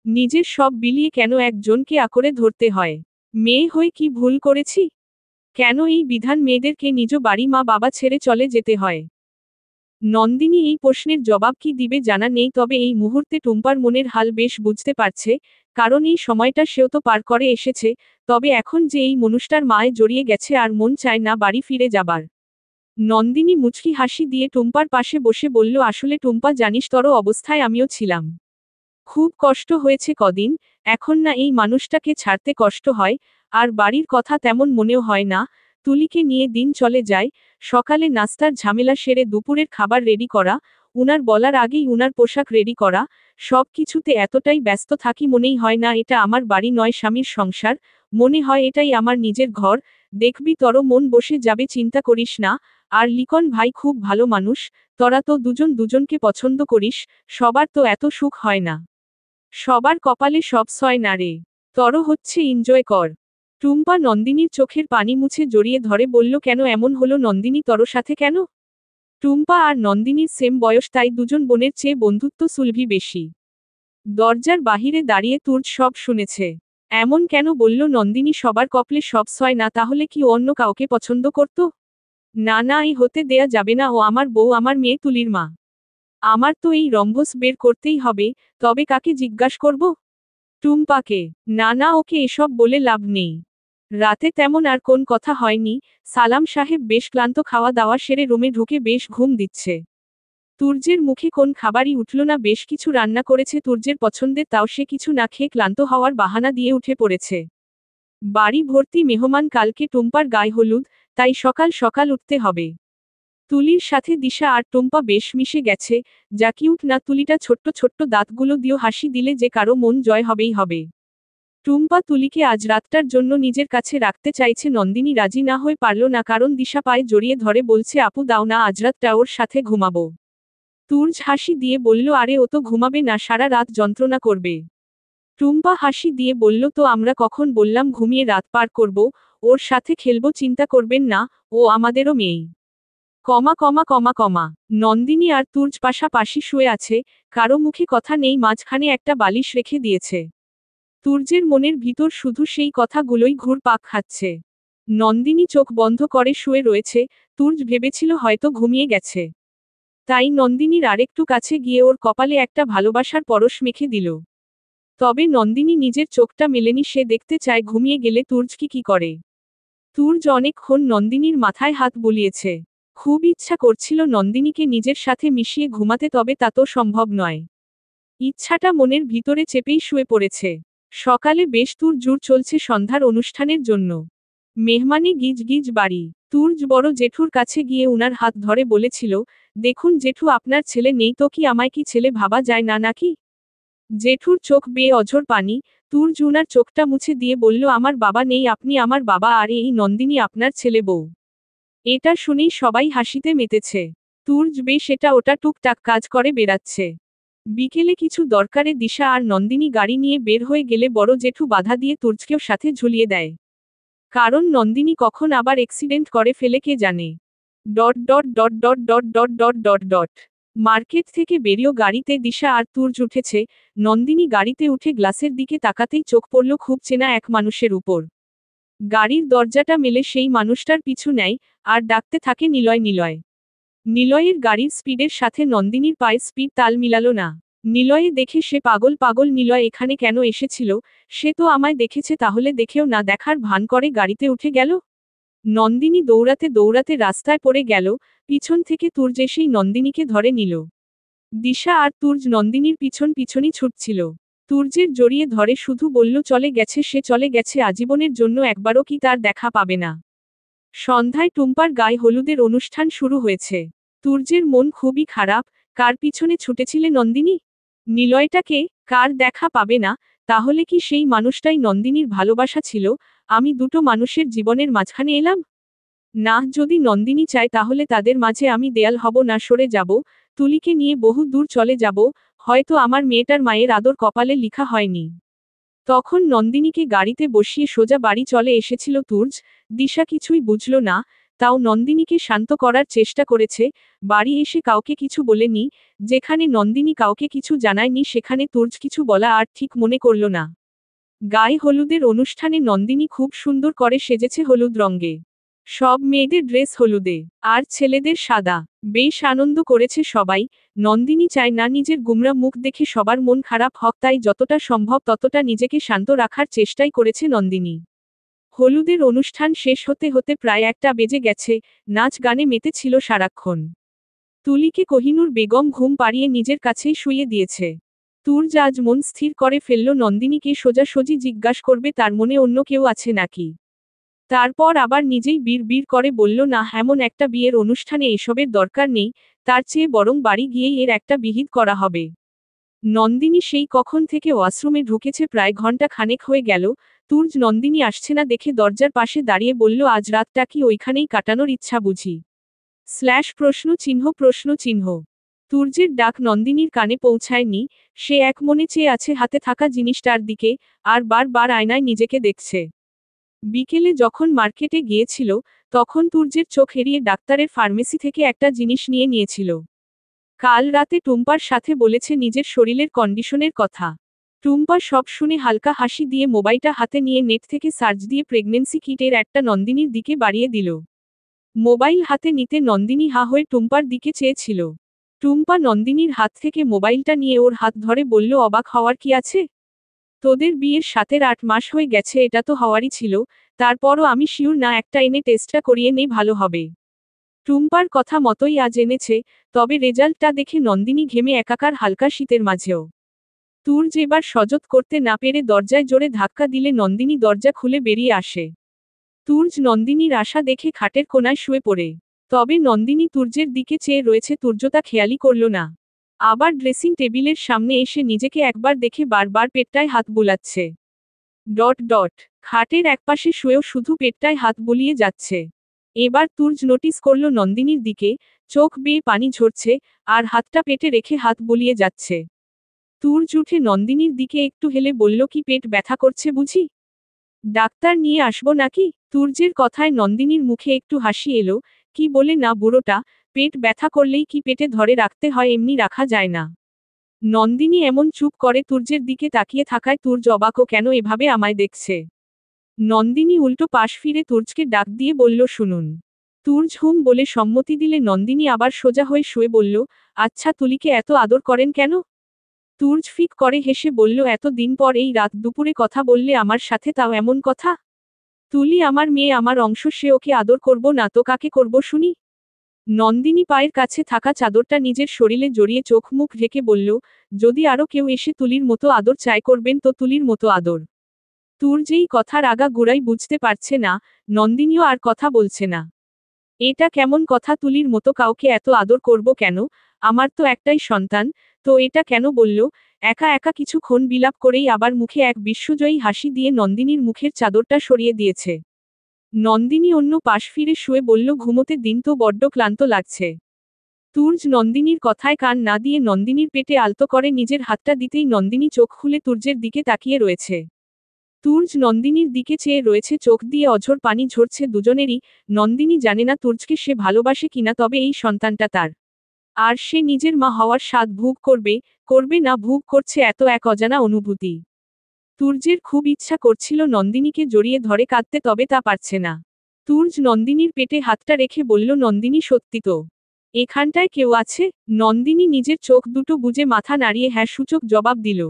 নিজের সব বিলিয়ে কেন একজনকে আঁকড়ে ধরতে হয়? মেয়ে হয়ে কি ভুল করেছি? কেন এই বিধান মেয়েদেরকে নিজ বাড়ি মা বাবা ছেড়ে চলে যেতে হয়? নন্দিনী এই প্রশ্নের জবাব কি দিবে জানা নেই, তবে এই মুহূর্তে টুম্পার মনের হাল বেশ বুঝতে পারছে, কারণ এই সময়টা সেও তো পার করে এসেছে। তবে এখন যে এই মানুষটার মায়ে জড়িয়ে গেছে আর মন চায় না বাড়ি ফিরে যাবার। নন্দিনী মুচকি হাসি দিয়ে টুম্পার পাশে বসে বলল, আসলে টুম্পা জানিস, তোর অবস্থায় আমিও ছিলাম। খুব কষ্ট হয়েছে কদিন। এখন না এই মানুষটাকে ছাড়তে কষ্ট হয়, আর বাড়ির কথা তেমন মনেও হয় না। তুলিকে নিয়ে দিন চলে যায়। সকালে নাস্তার ঝামেলা সেরে দুপুরের খাবার রেডি করা, উনার বলার আগেই উনার পোশাক রেডি করা, সব কিছুতে এতটাই ব্যস্ত থাকি মনেই হয় না এটা আমার বাড়ি নয়, স্বামীর সংসার। মনে হয় এটাই আমার নিজের ঘর। দেখবি তোর মন বসে যাবে, চিন্তা করিস না। আর লিখন ভাই খুব ভালো মানুষ। তোরা তো দুজন দুজনকে পছন্দ করিস। সবার তো এত সুখ হয় না। সবার কপালে সব সয় না রে। তর হচ্ছে এনজয় কর। টুম্পা নন্দিনীর চোখের পানি মুছে জড়িয়ে ধরে বলল, কেন এমন হলো নন্দিনী, তর সাথে কেন? টুম্পা আর নন্দিনীর সেম বয়স, তাই দুজন বোনের চেয়ে বন্ধুত্ব সুলভি বেশি। দরজার বাহিরে দাঁড়িয়ে তুর্য সব শুনেছে। এমন কেন বলল নন্দিনী, সবার কপালে সব সয় না, তাহলে কি অন্য কাউকে পছন্দ করত? না না, এই হতে দেয়া যাবে না, ও আমার বউ, আমার মেয়ে তুলির মা। আমার তো এই রম্ভস বের করতেই হবে। তবে কাকে জিজ্ঞাস করব? টুম্পাকে। না না, ওকে এসব বলে লাভ নেই। রাতে তেমন আর কোন কথা হয়নি। সালাম সাহেব বেশ ক্লান্ত, খাওয়া দাওয়া সেরে রুমে ঢুকে বেশ ঘুম দিচ্ছে। তুর্যের মুখে কোন খাবারই উঠল না, বেশ কিছু রান্না করেছে তুর্যের পছন্দের, তাও সে কিছু না খেয়ে ক্লান্ত হওয়ার বাহানা দিয়ে উঠে পড়েছে। বাড়ি ভর্তি মেহমান, কালকে টুম্পার গায়ে হলুদ, তাই সকাল সকাল উঠতে হবে। তুলির সাথে দিশা আর টুম্পা বেশ মিশে গেছে। যা কিউট না তুলিটা, ছোট্ট ছোট্ট দাঁতগুলো দিয়েও হাসি দিলে যে কারো মন জয় হবেই হবে। টুম্পা তুলিকে আজ রাতটার জন্য নিজের কাছে রাখতে চাইছে, নন্দিনী রাজি না হয়ে পারল না, কারণ দিশা পায়ে জড়িয়ে ধরে বলছে, আপু দাও না, আজ রাতটা ওর সাথে ঘুমাবো। তুর্য হাসি দিয়ে বলল, আরে ও তো ঘুমাবে না, সারা রাত যন্ত্রণা করবে। টুম্পা হাসি দিয়ে বলল, তো আমরা কখন বললাম ঘুমিয়ে রাত পার করব? ওর সাথে খেলবো, চিন্তা করবেন না, ও আমাদেরও মেয়ে। কমা কমা কমা কমা। নন্দিনী আর তুর্য পাশাপাশি শুয়ে আছে, কারো মুখে কথা নেই, মাঝখানে একটা বালিশ রেখে দিয়েছে। তুর্যের মনের ভিতর শুধু সেই কথাগুলোই ঘুরপাক খাচ্ছে। নন্দিনী চোখ বন্ধ করে শুয়ে রয়েছে। তুর্য ভেবেছিল হয়তো ঘুমিয়ে গেছে। তাই নন্দিনীর আরেকটু কাছে গিয়ে ওর কপালে একটা ভালোবাসার পরশ মেখে দিল। তবে নন্দিনী নিজের চোখটা মেলেনি, সে দেখতে চায় ঘুমিয়ে গেলে তুর্য কি করে। তুর্য অনেকক্ষণ নন্দিনীর মাথায় হাত বুলিয়েছে। খুব ইচ্ছা করছিল নন্দিনীকে নিজের সাথে মিশিয়ে ঘুমাতে, তবে তা তো সম্ভব নয়। ইচ্ছাটা মনের ভিতরে চেপেই শুয়ে পড়েছে। সকালে বেশ তুড়জুড় চলছে সন্ধ্যার অনুষ্ঠানের জন্য। মেহমানে গিজ গিজ বাড়ি। তুর্য বড় জেঠুর কাছে গিয়ে উনার হাত ধরে বলেছিল, দেখুন জেঠু, আপনার ছেলে নেই তো কি আমায় কি ছেলে ভাবা যায় না নাকি? জেঠুর চোখ বেয়ে অঝোর পানি। তুর্য উনার চোখটা মুছে দিয়ে বলল, আমার বাবা নেই, আপনি আমার বাবা, আর এই নন্দিনী আপনার ছেলে বউ। এটা শুনেই সবাই হাসিতে মেতেছে। তুর্য বেশ এটা ওটা টুকটাক কাজ করে বেড়াচ্ছে। বিকেলে কিছু দরকারে দিশা আর নন্দিনী গাড়ি নিয়ে বের হয়ে গেলে বড় জেঠু বাধা দিয়ে তুর্যকেও সাথে ঝুলিয়ে দেয়। কারণ নন্দিনী কখন আবার অ্যাক্সিডেন্ট করে ফেলে কে জানে। Dot dot dot dot dot dot dot dot dot. Market থেকে বেরিয়েও গাড়িতে দিশা আর তুর্য উঠেছে। নন্দিনী গাড়িতে উঠে গ্লাসের দিকে তাকাতেই চোখ পড়ল খুব চেনা এক মানুষের উপর। গাড়ির দরজাটা মেলে সেই মানুষটার পিছু নেয়, আর ডাকতে থাকে, নিলয় নিলয়। নিলয়ের গাড়ির স্পিডের সাথে নন্দিনীর পায়ের স্পিড তাল মিলালো না। নিলয়ে দেখে সে পাগল পাগল, নিলয় এখানে কেন এসেছিল? সে তো আমায় দেখেছে, তাহলে দেখেও না দেখার ভান করে গাড়িতে উঠে গেল। নন্দিনী দৌড়াতে দৌড়াতে রাস্তায় পড়ে গেল। পিছন থেকে তুর্য এসেই নন্দিনীকে ধরে নিল। দিশা আর তুর্য নন্দিনীর পিছন পিছনই ছুটছিল। তুর্যের জড়িয়ে ধরে শুধু বলল চলে গেছে, সে চলে গেছে আজীবনের জন্য, একবারও কি তার দেখা পাবে না। সন্ধ্যায় টুম্পার গায়ে হলুদের অনুষ্ঠান শুরু হয়েছে। তুর্যের মন খুবই খারাপ। কার পিছনে ছুটেছিলে নন্দিনী? নিলয়টাকে? কার দেখা পাবে না? তাহলে কি সেই মানুষটাই নন্দিনীর ভালোবাসা ছিল? আমি দুটো মানুষের জীবনের মাঝখানে এলাম? না, যদি নন্দিনী চায় তাহলে তাদের মাঝে আমি দেয়াল হব না, সরে যাব, তুলিকে নিয়ে বহু দূর চলে যাব। হয়তো আমার মেয়েটার মায়ের আদর কপালে লিখা হয়নি। তখন নন্দিনীকে গাড়িতে বসিয়ে সোজা বাড়ি চলে এসেছিল তুর্য। দিশা কিছুই বুঝল না, তাও নন্দিনীকে শান্ত করার চেষ্টা করেছে। বাড়ি এসে কাউকে কিছু বলেনি। যেখানে নন্দিনী কাউকে কিছু জানায়নি সেখানে তুর্য কিছু বলা আর ঠিক মনে করল না। গায়ে হলুদের অনুষ্ঠানে নন্দিনী খুব সুন্দর করে সেজেছে হলুদ রঙে। সব মেয়েদের ড্রেস হলুদে, আর ছেলেদের সাদা। বেশ আনন্দ করেছে সবাই। নন্দিনী চায় না নিজের গুমরা মুখ দেখে সবার মন খারাপ হোক, তাই যতটা সম্ভব ততটা নিজেকে শান্ত রাখার চেষ্টাই করেছে নন্দিনী। হলুদের অনুষ্ঠান শেষ হতে হতে প্রায় 1টা বেজে গেছে। নাচ গানে মেতেছিল সারাক্ষণ। তুলিকে কোহিনূর বেগম ঘুম পাড়িয়ে নিজের কাছেই শুইয়ে দিয়েছে। তুর্য আজ মন স্থির করে ফেলল নন্দিনীকে সোজাসুজি জিজ্ঞাস করবে তার মনে অন্য কেউ আছে নাকি। তারপর আবার নিজেই বিড় করে বলল, না, এমন একটা বিয়ের অনুষ্ঠানে এসবের দরকার নেই, তার চেয়ে বরং বাড়ি গিয়েই এর একটা বিহিত করা হবে। নন্দিনী সেই কখন থেকে ওয়াশরুমে ঢুকেছে, প্রায় ঘন্টা খানেক হয়ে গেল। তুর্য নন্দিনী আসছে না দেখে দরজার পাশে দাঁড়িয়ে বলল, আজ রাতটা কি ওইখানেই কাটানোর ইচ্ছা বুঝি? প্রশ্ন চিহ্ন। তুর্যের ডাক নন্দিনীর কানে পৌঁছায়নি। সে এক মনে চেয়ে আছে হাতে থাকা জিনিসটার দিকে, আর বারবার আয়নায় নিজেকে দেখছে। বিকেলে যখন মার্কেটে গিয়েছিল, তখন তুর্যের চোখ এড়িয়ে ডাক্তারের ফার্মেসি থেকে একটা জিনিস নিয়েছিল। কাল রাতে টুম্পার সাথে বলেছে নিজের শরীরের কন্ডিশনের কথা। টুম্পা সব শুনে হালকা হাসি দিয়ে মোবাইলটা হাতে নিয়ে নেট থেকে সার্চ দিয়ে প্রেগনেন্সি কিটের একটা নন্দিনীর দিকে বাড়িয়ে দিল। মোবাইল হাতে নিতে নন্দিনী হা হয়ে টুম্পার দিকে চেয়েছিল। টুম্পা নন্দিনীর হাত থেকে মোবাইলটা নিয়ে ওর হাত ধরে বলল, অবাক হওয়ার কি আছে? তোদের বিয়ের 7-8 মাস হয়ে গেছে, এটা তো হওয়ারই ছিল। তারপরও আমি শিওর না, একটা এনে টেস্টটা করিয়ে নেই, ভালো হবে। টুম্পার কথা মতোই আজ এনেছে, তবে রেজাল্টটা দেখে নন্দিনী ঘেমে একাকার হালকা শীতের মাঝেও। তুর্য এবার সহ্য করতে না পেরে দরজায় জোরে ধাক্কা দিলে নন্দিনী দরজা খুলে বেরিয়ে আসে। তুর্য নন্দিনীর আশা দেখে খাটের কোনায় শুয়ে পড়ে। তবে নন্দিনী তুর্যের দিকে চেয়ে রয়েছে, তুর্য তা খেয়ালই করল না। আবার ড্রেসিং টেবিলের সামনে এসে নিজেকে একবার দেখে বারবার পেটটায় হাত বুলাচ্ছে। খাটের একপাশে শুয়েও শুধু পেটটায় হাত বুলিয়ে যাচ্ছে। এবার তুর্য নোটিস করল নন্দিনীর দিকে, চোখ বেয়ে পানি ঝরছে, আর হাতটা পেটে রেখে হাত বুলিয়ে যাচ্ছে। তুর্য উঠে নন্দিনীর দিকে একটু হেলে বলল, কি পেট ব্যথা করছে বুঝি? ডাক্তার নিয়ে আসবো নাকি? তুর্যের কথায় নন্দিনীর মুখে একটু হাসি এলো। কি বলে না বুড়োটা, পেট ব্যথা করলেই কি পেটে ধরে রাখতে হয়, এমনি রাখা যায় না। নন্দিনী এমন চুপ করে তুর্যের দিকে তাকিয়ে থাকায় তুর্য অবাকও কেন এভাবে আমায় দেখছে। নন্দিনী উল্টো পাশ ফিরে তুর্যকে ডাক দিয়ে বলল, শুনুন। তুর্য হুম বলে সম্মতি দিলে নন্দিনী আবার সোজা হয়ে শুয়ে বলল, আচ্ছা তুলিকে এত আদর করেন কেন? তুর্য ফিক করে হেসে বলল, এত দিন পর এই রাত দুপুরে কথা বললে আমার সাথে, তাও এমন কথা? তুলি আমার মেয়ে, আমার অংশ, সে ওকে আদর করব না তো কাকে করব শুনি? নন্দিনী পায়ের কাছে থাকা চাদরটা নিজের শরীরে জড়িয়ে চোখ মুখ ঢেকে বলল, যদি আরো কেউ এসে তুলির মতো আদর চায় করবেন তো তুলির মতো আদর। তুর্যেই কথার আগা গুড়াই বুঝতে পারছে না, নন্দিনীও আর কথা বলছে না। এটা কেমন কথা, তুলির মতো কাউকে এত আদর করব কেন? আমার তো একটাই সন্তান। তো এটা কেন বলল? একা একা কিছুক্ষণ বিলাপ করেই আবার মুখে এক বিশ্বজয়ী হাসি দিয়ে নন্দিনীর মুখের চাদরটা সরিয়ে দিয়েছে। নন্দিনী অন্য পাশ ফিরে শুয়ে বলল, ঘুমোতে দিন তো, বড্ড ক্লান্ত লাগছে। তুর্য নন্দিনীর কথায় কান না দিয়ে নন্দিনীর পেটে আলতো করে নিজের হাতটা দিতেই নন্দিনী চোখ খুলে তুর্যের দিকে তাকিয়ে রয়েছে। তুর্য নন্দিনীর দিকে চেয়ে রয়েছে, চোখ দিয়ে অঝোর পানি ঝরছে দুজনেরই। নন্দিনী জানে না তুর্যকে সে ভালোবাসে কিনা, তবে এই সন্তানটা তার। আর সে নিজের মা হওয়ার স্বাদ ভোগ করবে না ভোগ করছে এত এক অজানা অনুভূতি। তুর্যের খুব ইচ্ছা করছিল নন্দিনীকে জড়িয়ে ধরে কাঁদতে, তবে তা পারছে না। তুর্য নন্দিনীর পেটে হাতটা রেখে বলল, নন্দিনী সত্যি তো? এখানটায় কেউ আছে? নন্দিনী নিজের চোখ দুটো বুজে মাথা নাড়িয়ে হ্যাঁ সূচক জবাব দিল।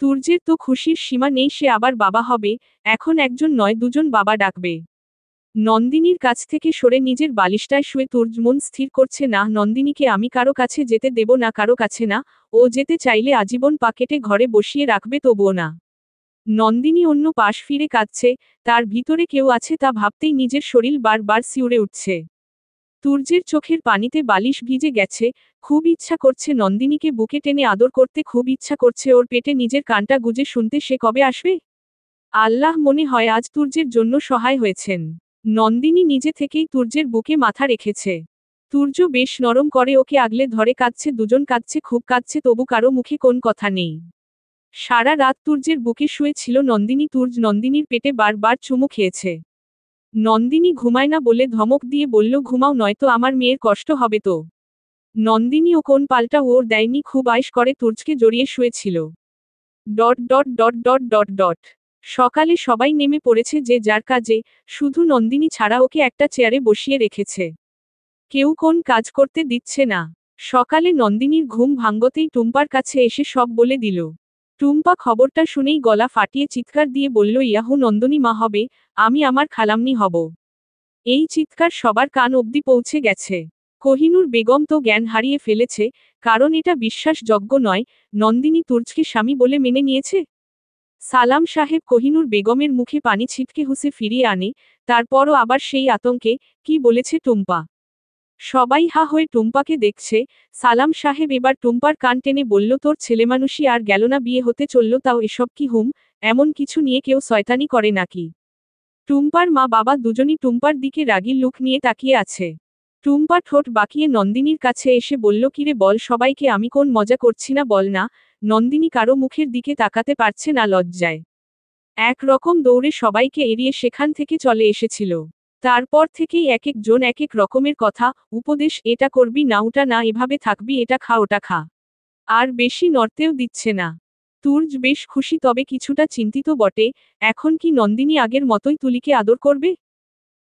তুর্যের তো খুশির সীমা নেই, সে আবার বাবা হবে। এখন একজন নয়, দুজন বাবা ডাকবে। নন্দিনীর কাছ থেকে সরে নিজের বালিশটায় শুয়ে তুর্য মন স্থির করছে না, নন্দিনীকে আমি কারো কাছে যেতে দেব না, কারো কাছে না। ও যেতে চাইলে আজীবন পাকেটে ঘরে বসিয়ে রাখবে, তবুও না। নন্দিনী অন্য পাশ ফিরে কাঁদছে, তার ভিতরে কেউ আছে তা ভাবতেই নিজের শরীর বারবার শিউরে উঠছে। তুর্যের চোখের পানিতে বালিশ ভিজে গেছে, খুব ইচ্ছা করছে নন্দিনীকে বুকে টেনে আদর করতে, খুব ইচ্ছা করছে ওর পেটে নিজের কানটা গুজে শুনতে সে কবে আসবে। আল্লাহ মনে হয় আজ তুর্যের জন্য সহায় হয়েছেন। নন্দিনী নিজে থেকেই তুর্যের বুকে মাথা রেখেছে। তুর্য বেশ নরম করে ওকে আগলে ধরে কাঁদছে, দুজন কাঁদছে, খুব কাঁদছে, তবু কারো মুখে কোন কথা নেই। সারা রাত তুর্যের বুকে শুয়ে ছিল নন্দিনী। তুর্য নন্দিনীর পেটে বারবার চুমু খেয়েছে। নন্দিনী ঘুমায় না বলে ধমক দিয়ে বলল, ঘুমাও, নয়তো আমার মেয়ের কষ্ট হবে তো। নন্দিনীও কোন পাল্টা ওর দেয়নি, খুব আয়েশ করে তুর্যকে জড়িয়ে শুয়েছিল। Dot dot dot dot dot dot সকালে সবাই নেমে পড়েছে যে যার কাজে, শুধু নন্দিনী ছাড়া ওকে একটা চেয়ারে বসিয়ে রেখেছে। কেউ কোন কাজ করতে দিচ্ছে না। সকালে নন্দিনীর ঘুম ভাঙতেই টুম্পার কাছে এসে সব বলে দিল। টুম্পা খবরটা শুনেই গলা ফাটিয়ে চিৎকার দিয়ে বলল, ইয়াহু, নন্দিনী মা হবে, আমি আমার খালামনি হব। এই চিৎকার সবার কান অবধি পৌঁছে গেছে। কোহিনূর বেগম তো জ্ঞান হারিয়ে ফেলেছে, কারণ এটা বিশ্বাসযোগ্য নয়, নন্দিনী তুর্যকে স্বামী বলে মেনে নিয়েছে। সালাম সাহেব কোহিনূর বেগমের মুখে পানি ছিটকে হুসে ফিরিয়ে আনে, তারপরও আবার সেই আতঙ্কে, কি বলেছে টুম্পা? সবাই হা হয়ে টুম্পাকে দেখছে। সালাম সাহেব এবার টুম্পার কান টেনে বলল, তোর ছেলেমানুষি আর গেল না, বিয়ে হতে চলল, তাও এসব কি হুম? এমন কিছু নিয়ে কেউ শয়তানি করে নাকি? টুম্পার মা বাবা দুজনই টুম্পার দিকে রাগী লুক নিয়ে তাকিয়ে আছে। টুম্পা ঠোঁট বাঁকিয়ে নন্দিনীর কাছে এসে বলল, কিরে বল সবাইকে, আমি কোন মজা করছি না বল না। নন্দিনী কারো মুখের দিকে তাকাতে পারছে না লজ্জায়। এক রকম দৌড়ে সবাইকে এড়িয়ে সেখান থেকে চলে এসেছিল। তারপর থেকেই এক একজন এক এক রকমের কথা, উপদেশ, এটা করবি না, ওটা না, এভাবে থাকবি, এটা খা, ওটা খা। আর বেশি নড়তেও দিচ্ছে না। তুর্য বেশ খুশি, তবে কিছুটা চিন্তিত বটে। এখন কি নন্দিনী আগের মতোই তুলিকে আদর করবে?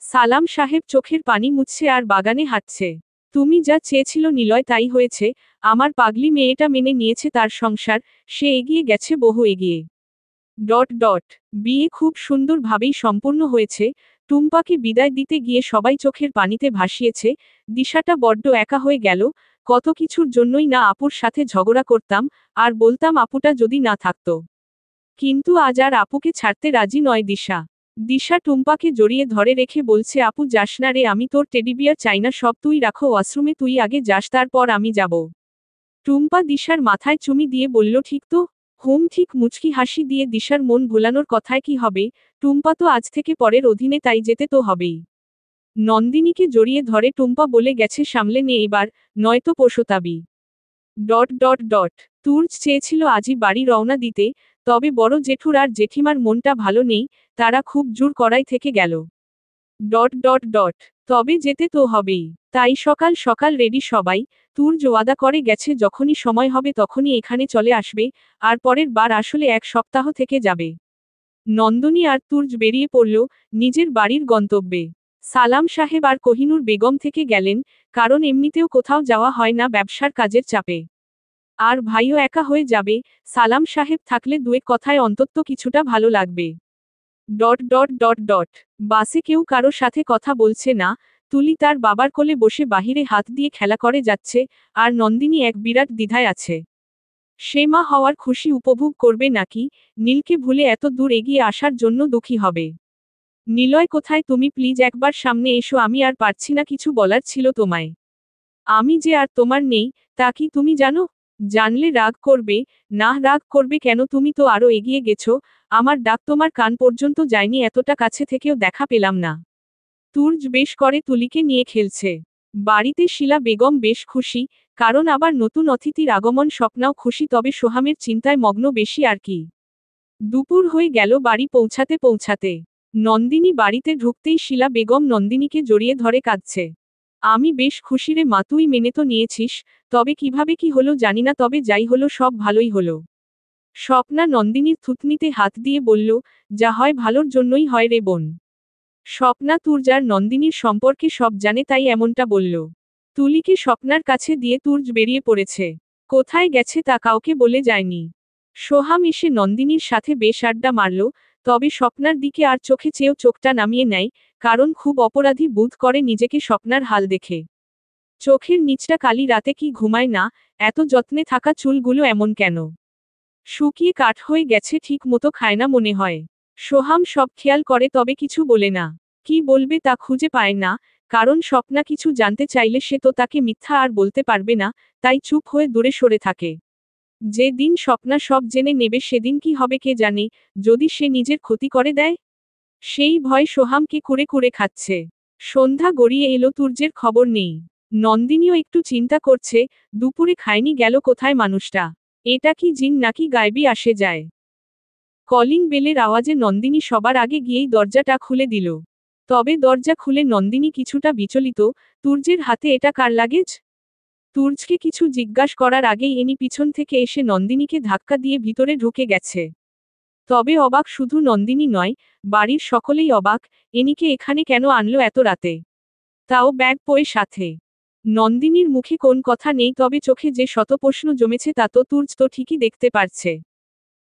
সালাম সাহেব চোখের পানি মুছছে আর বাগানে হাঁটছে। তুমি যা চেয়েছিল নিলয় তাই হয়েছে, আমার পাগলি মেয়েটা মেনে নিয়েছে তার সংসার, সে এগিয়ে গেছে বহু এগিয়ে। ডট ডট বিয়ে খুব সুন্দরভাবেই সম্পূর্ণ হয়েছে। টুম্পাকে বিদায় দিতে গিয়ে সবাই চোখের পানিতে ভাসিয়েছে। দিশাটা বড্ড একা হয়ে গেল, কত কিছুর জন্যই না আপুর সাথে ঝগড়া করতাম, আর বলতাম আপুটা যদি না থাকতো। কিন্তু আজ আর আপুকে ছাড়তে রাজি নয় দিশা। দিশা টুম্পাকে জড়িয়ে ধরে রেখে বলছে, আপু যাস না রে, আমি তোর টেডিবিয়ার চাই না, সব তুই রাখো ওয়াশরুমে, তুই আগে যাস, তারপর আমি যাব। টুম্পা দিশার মাথায় চুমি দিয়ে বলল, ঠিক তো। হুম ঠিক। মুচকি হাসি দিয়ে দিশার মন ভোলানোর কথায় কি হবে, টুম্পা তো আজ থেকে পরের অধীনে, তাই যেতে তো হবেই। নন্দিনীকে জড়িয়ে ধরে টুম্পা বলে গেছে, সামলে নে এবার, নয়তো পশোতাবি। ডট ডট ডট তুর্য চেয়েছিল আজই বাড়ি রওনা দিতে, তবে বড় জেঠুর আর জেঠিমার মনটা ভালো নেই, তারা খুব জোর করাই থেকে গেল। ডট ডট ডট তবে যেতে তো হবেই। তাই সকাল সকাল রেডি সবাই। তুর্য ওয়াদা করে গেছে যখনই সময় হবে তখনই এখানে চলে আসবে, আর পরের বার আসলে এক সপ্তাহ থেকে যাবে। নন্দনী আর তুর্য বেরিয়ে পড়ল নিজের বাড়ির গন্তব্যে। সালাম সাহেব আর কোহিনূর বেগম থেকে গেলেন, কারণ এমনিতেও কোথাও যাওয়া হয় না ব্যবসার কাজের চাপে। আর ভাইও একা হয়ে যাবে, সালাম সাহেব থাকলে দুয়েক কথায় অন্তত কিছুটা ভালো লাগবে। ডট ডট ডট ডট বাসে কেউ কারো সাথে কথা বলছে না, তুলি তার বাবার কোলে বসে বাহিরে হাত দিয়ে খেলা করে যাচ্ছে, আর নন্দিনী এক বিরাট দ্বিধায় আছে। সে মা হওয়ার খুশি উপভোগ করবে নাকি নীলকে ভুলে এত দূর এগিয়ে আসার জন্য দুঃখী হবে। নিলয় কোথায় তুমি, প্লিজ একবার সামনে এসো, আমি আর পারছি না, কিছু বলার ছিল তোমায়। আমি যে আর তোমার নেই, তা কি তুমি জানো? জানলে রাগ করবে। না রাগ করবে কেন, তুমি তো আরো এগিয়ে গেছো, আমার ডাক তোমার কান পর্যন্ত যায়নি, এতটা কাছে থেকেও দেখা পেলাম না। তুর্য বেশ করে তুলিকে নিয়ে খেলছে। বাড়িতে শিলা বেগম বেশ খুশি, কারণ আবার নতুন অতিথির আগমন, স্বপ্নাও খুশি, তবে সোহামের চিন্তায় মগ্ন বেশি আর কি। দুপুর হয়ে গেল বাড়ি পৌঁছাতে পৌঁছাতে। নন্দিনী বাড়িতে ঢুকতেই শিলা বেগম নন্দিনীকে জড়িয়ে ধরে কাঁদছে। আমি বেশ খুশি রে মা, তুই মেনে তো নিয়েছিস, তবে কিভাবে কি হলো জানি না, তবে যাই হলো সব ভালোই হলো। স্বপ্না নন্দিনীর থুতনিতে হাত দিয়ে বলল, যা হয় ভালোর জন্যই হয় রে বোন। স্বপ্না তুর্য আর নন্দিনীর সম্পর্কে সব জানে, তাই এমনটা বলল। তুলিকে স্বপ্নার কাছে দিয়ে তুর্য বেরিয়ে পড়েছে। কোথায় গেছে তা কাউকে বলে যায়নি। সোহাম এসে নন্দিনীর সাথে বেশ আড্ডা মারল, তবে স্বপ্নার দিকে আর চোখে চেয়েও চোখটা নামিয়ে নেয়, কারণ খুব অপরাধী বোধ করে নিজেকে স্বপ্নার হাল দেখে। চোখের নিচটা কালি রাতে কি ঘুমায় না, এত যত্নে থাকা চুলগুলো এমন কেন? শুকিয়ে কাঠ হয়ে গেছে, ঠিক মতো খায় না মনে হয়। সোহাম সব খেয়াল করে তবে কিছু বলে না। কি বলবে তা খুঁজে পায় না, কারণ স্বপ্না কিছু জানতে চাইলে সে তো তাকে মিথ্যা আর বলতে পারবে না, তাই চুপ হয়ে দূরে সরে থাকে। যেদিন স্বপ্না সব জেনে নেবে সেদিন কি হবে কে জানে, যদি সে নিজের ক্ষতি করে দেয়। সেই ভয় সোহামকে কুরে কুরে খাচ্ছে। সন্ধ্যা গড়িয়ে এলো, তুর্যের খবর নেই। নন্দিনীও একটু চিন্তা করছে, দুপুরে খায়নি গেল কোথায় মানুষটা? এটা কি জিন নাকি গায়েবী আসে যায়? কলিং বেলের আওয়াজে নন্দিনী সবার আগে গিয়েই দরজাটা খুলে দিল। তবে দরজা খুলে নন্দিনী কিছুটা বিচলিত, তুর্যের হাতে এটা কার লাগেজ? তুর্যকে কিছু জিজ্ঞাসা করার আগেই এনি পিছন থেকে এসে নন্দিনীকে ধাক্কা দিয়ে ভিতরে ঢুকে গেছে। তবে অবাক শুধু নন্দিনী নয়, বাড়ির সকলেই অবাক, এনিকে এখানে কেন আনলো এত রাতে? তাও ব্যাগ বয়ে সাথে। নন্দিনীর মুখে কোন কথা নেই, তবে চোখে যে শত প্রশ্ন জমেছে তা তো তুর্য তো ঠিকই দেখতে পারছে।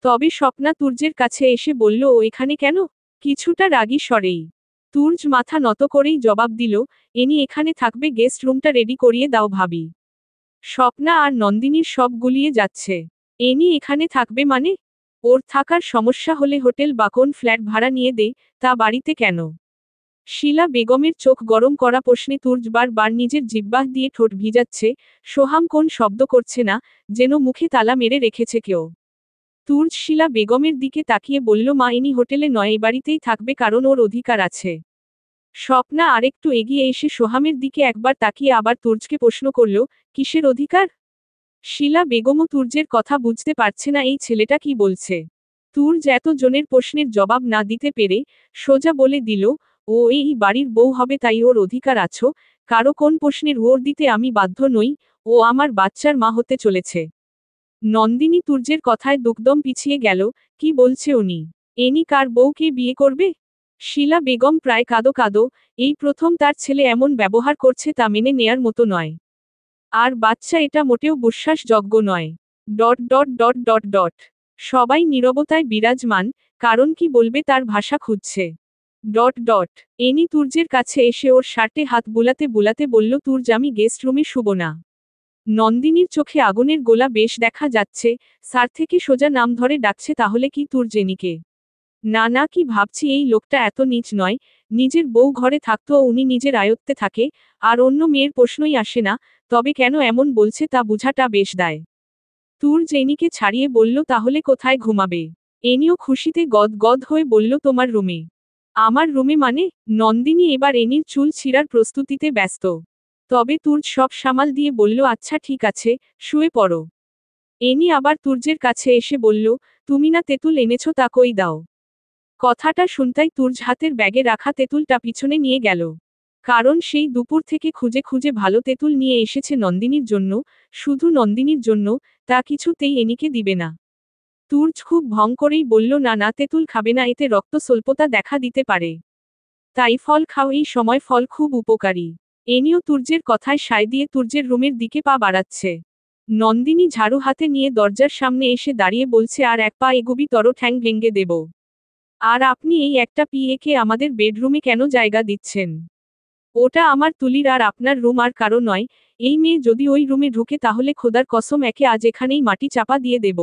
তবে স্বপ্না তুর্যের কাছে এসে বলল, ও এখানে কেন? কিছুটা রাগী স্বরেই। তুর্য মাথা নত করেই জবাব দিল, এনি এখানে থাকবে, গেস্ট রুমটা রেডি করিয়ে দাও ভাবি। স্বপ্না আর নন্দিনীর সব গুলিয়ে যাচ্ছে। এনি এখানে থাকবে মানে? ওর থাকার সমস্যা হলে হোটেল বা কোন ফ্ল্যাট ভাড়া নিয়ে দে, তা বাড়িতে কেন? শিলা বেগমের চোখ গরম করা প্রশ্নে তুর্য বার নিজের জিহ্বাহ দিয়ে ঠোঁট ভিজাচ্ছে। সোহাম কোন শব্দ করছে না, যেন মুখে তালা মেরে রেখেছে কেউ। তুর্য শিলা বেগমের দিকে তাকিয়ে বলল, মা ইনি হোটেলে নয়, এই বাড়িতেই থাকবে, কারণ ওর অধিকার আছে। স্বপ্না আরেকটু এগিয়ে এসে সোহামের দিকে একবার তাকিয়ে আবার তুর্যকে প্রশ্ন করল, কিসের অধিকার? শিলা বেগমও তুর্যের কথা বুঝতে পারছে না, এই ছেলেটা কি বলছে। তুর্য এত জনের প্রশ্নের জবাব না দিতে পেরে সোজা বলে দিল, ও এই বাড়ির বউ হবে তাই ওর অধিকার আছো, কারো কোন প্রশ্নের ওর দিতে আমি বাধ্য নই, ও আমার বাচ্চার মা হতে চলেছে। নন্দিনী তুর্যের কথায় দুকদম পিছিয়ে গেল, কি বলছে উনি? এনি কার বউকে বিয়ে করবে? শিলা বেগম প্রায় কাঁদো কাঁদো, এই প্রথম তার ছেলে এমন ব্যবহার করছে, তা মেনে নেয়ার মতো নয়। আর বাচ্চা এটা মোটেও বিশ্বাসযোগ্য নয়। Dot dot dot dot dot সবাই নীরবতায় বিরাজমান, কারণ কি বলবে তার ভাষা খুঁজছে। ডট ডট এনি তুর্যের কাছে এসে ওর শার্টে হাত বুলাতে বুলাতে বলল, তুর্য আমি গেস্ট রুমে শুব না। নন্দিনীর চোখে আগুনের গোলা বেশ দেখা যাচ্ছে, স্যার থেকে সোজা নাম ধরে ডাকছে, তাহলে কি তুর্য এনিকে? না না, কি ভাবছি এই লোকটা এত নীচ নয়, নিজের বউ ঘরে থাকতো উনি নিজের আয়ত্তে থাকে, আর অন্য মেয়ের প্রশ্নই আসে না, তবে কেন এমন বলছে তা বুঝাটা বেশ দায়। তুর্য এনিকে ছাড়িয়ে বলল, তাহলে কোথায় ঘুমাবে? এনিও খুশিতে গদ গদ হয়ে বলল, তোমার রুমে। আমার রুমে মানে? নন্দিনী এবার এনির চুল ছিঁড়ার প্রস্তুতিতে ব্যস্ত। তবে তুর্য সব সামাল দিয়ে বলল, আচ্ছা ঠিক আছে, শুয়ে পড়ো। এনি আবার তুর্যের কাছে এসে বলল, তুমি না তেঁতুল এনেছো, তা কই দাও। কথাটা শুনতাই তুর্য হাতের ব্যাগে রাখা তেঁতুলটা পিছনে নিয়ে গেল। কারণ সেই দুপুর থেকে খুঁজে খুঁজে ভালো তেঁতুল নিয়ে এসেছে নন্দিনীর জন্য, শুধু নন্দিনীর জন্য, তা কিছুতেই এনিকে দিবে না। তুর্য খুব ভং করেই বলল, না না, তেঁতুল খাবে না, এতে রক্ত স্বল্পতা দেখা দিতে পারে। তাই ফল খাও, এই সময় ফল খুব উপকারী। এনিও তুর্যের কথায় সায় দিয়ে তুর্যের রুমের দিকে পা বাড়াচ্ছে। নন্দিনী ঝাড়ু হাতে নিয়ে দরজার সামনে এসে দাঁড়িয়ে বলছে, আর এক পা এগুবি তর ঠ্যাং ভেঙে দেব। আর আপনি এই একটা পিএকে আমাদের বেডরুমে কেন জায়গা দিচ্ছেন? ওটা আমার তুলির আর আপনার রুম আর কারো নয়, এই মেয়ে যদি ওই রুমে ঢুকে তাহলে খোদার কসম একে আজ এখানেই মাটি চাপা দিয়ে দেব।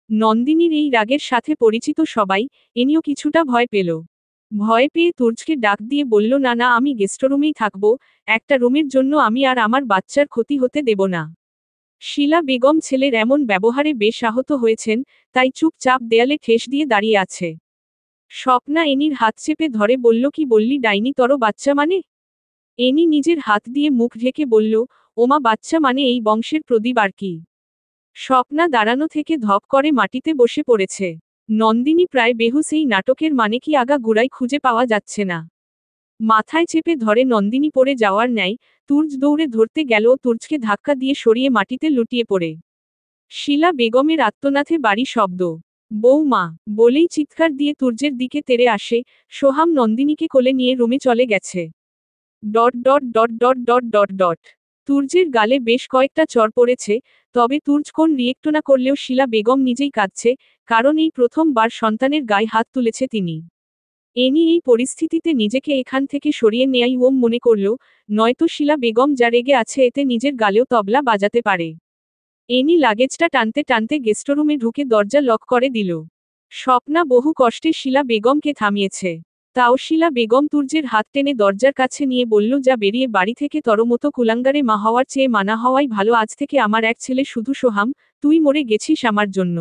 নন্দিনীর এই রাগের সাথে পরিচিত সবাই, এনিও কিছুটা ভয় পেল। ভয় পেয়ে তুর্যকে ডাক দিয়ে বলল, না না, আমি গেস্টরুমেই থাকব, একটা রুমের জন্য আমি আর আমার বাচ্চার ক্ষতি হতে দেব না। শিলা বেগম ছেলের এমন ব্যবহারে বেশ আহত হয়েছেন, তাই চুপচাপ দেয়ালে ঠেস দিয়ে দাঁড়িয়ে আছে। স্বপ্না এনির হাত চেপে ধরে বলল, কি বললি ডাইনি তর বাচ্চা মানে? এনি নিজের হাত দিয়ে মুখ ঢেকে বলল, ওমা, বাচ্চা মানে এই বংশের প্রদীপ আর কি। স্বপ্না দাঁড়ানো থেকে ধপ করে মাটিতে বসে পড়েছে। নন্দিনী প্রায় বেহুশ, এই নাটকের মানে কি আগা গুড়াই খুঁজে পাওয়া যাচ্ছে না। মাথায় চেপে ধরে নন্দিনী পড়ে যাওয়ার ন্যায়, তুর্য দৌড়ে ধরতে গেল, তুর্যকে ধাক্কা দিয়ে সরিয়ে মাটিতে লুটিয়ে পড়ে। শিলা বেগমের আত্মনাথে বাড়ি শব্দ। বৌমা বলেই চিৎকার দিয়ে তুর্যের দিকে তেড়ে আসে। সোহাম নন্দিনীকে কোলে নিয়ে রুমে চলে গেছে। Dot dot dot dot dot dot dot তুর্যের গালে বেশ কয়েকটা চড় পড়েছে, তবে তুর্য কোন রিয়েক্ট না করলেও শিলা বেগম নিজেই কাঁদছে, কারণ এই প্রথমবার সন্তানের গায়ে হাত তুলেছে তিনি। এনি এই পরিস্থিতিতে নিজেকে এখান থেকে সরিয়ে নেয়াই ওম মনে করল, নয়তো শিলা বেগম যা রেগে আছে এতে নিজের গালেও তবলা বাজাতে পারে। এনি লাগেজটা টানতে টানতে গেস্টরুমে ঢুকে দরজা লক করে দিল। স্বপ্না বহু কষ্টে শিলা বেগমকে থামিয়েছে। তাও শিলা বেগম তুর্যের হাত টেনে দরজার কাছে নিয়ে বলল, যা বেরিয়ে বাড়ি থেকে তরমতো কুলাঙ্গারে মা হওয়ার চেয়ে মানা হওয়াই ভালো। আজ থেকে আমার এক ছেলে শুধু সোহাম, তুই মরে গেছিস আমার জন্য।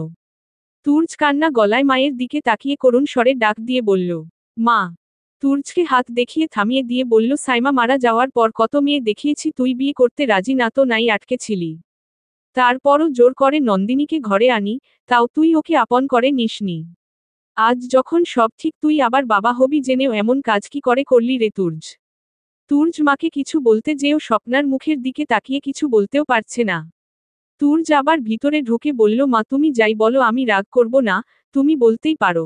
তুর্য কান্না গলায় মায়ের দিকে তাকিয়ে করুণ স্বরে ডাক দিয়ে বলল, মা। তুর্যকে হাত দেখিয়ে থামিয়ে দিয়ে বলল, সাইমা মারা যাওয়ার পর কত মেয়ে দেখিয়েছি, তুই বিয়ে করতে রাজি না তো নাই আটকে ছিলি। তারপরও জোর করে নন্দিনীকে ঘরে আনি, তাও তুই ওকে আপন করে নিসনি। আজ যখন সব ঠিক তুই আবার বাবা হবি জেনেও এমন কাজ কি করে করলি রে তুর্য? তুর্য মাকে কিছু বলতে যেও স্বপ্নার মুখের দিকে তাকিয়ে কিছু বলতেও পারছে না। তুর্য আবার ভিতরে ঢুকে বলল, মা তুমি যাই বলো আমি রাগ করব না, তুমি বলতেই পারো।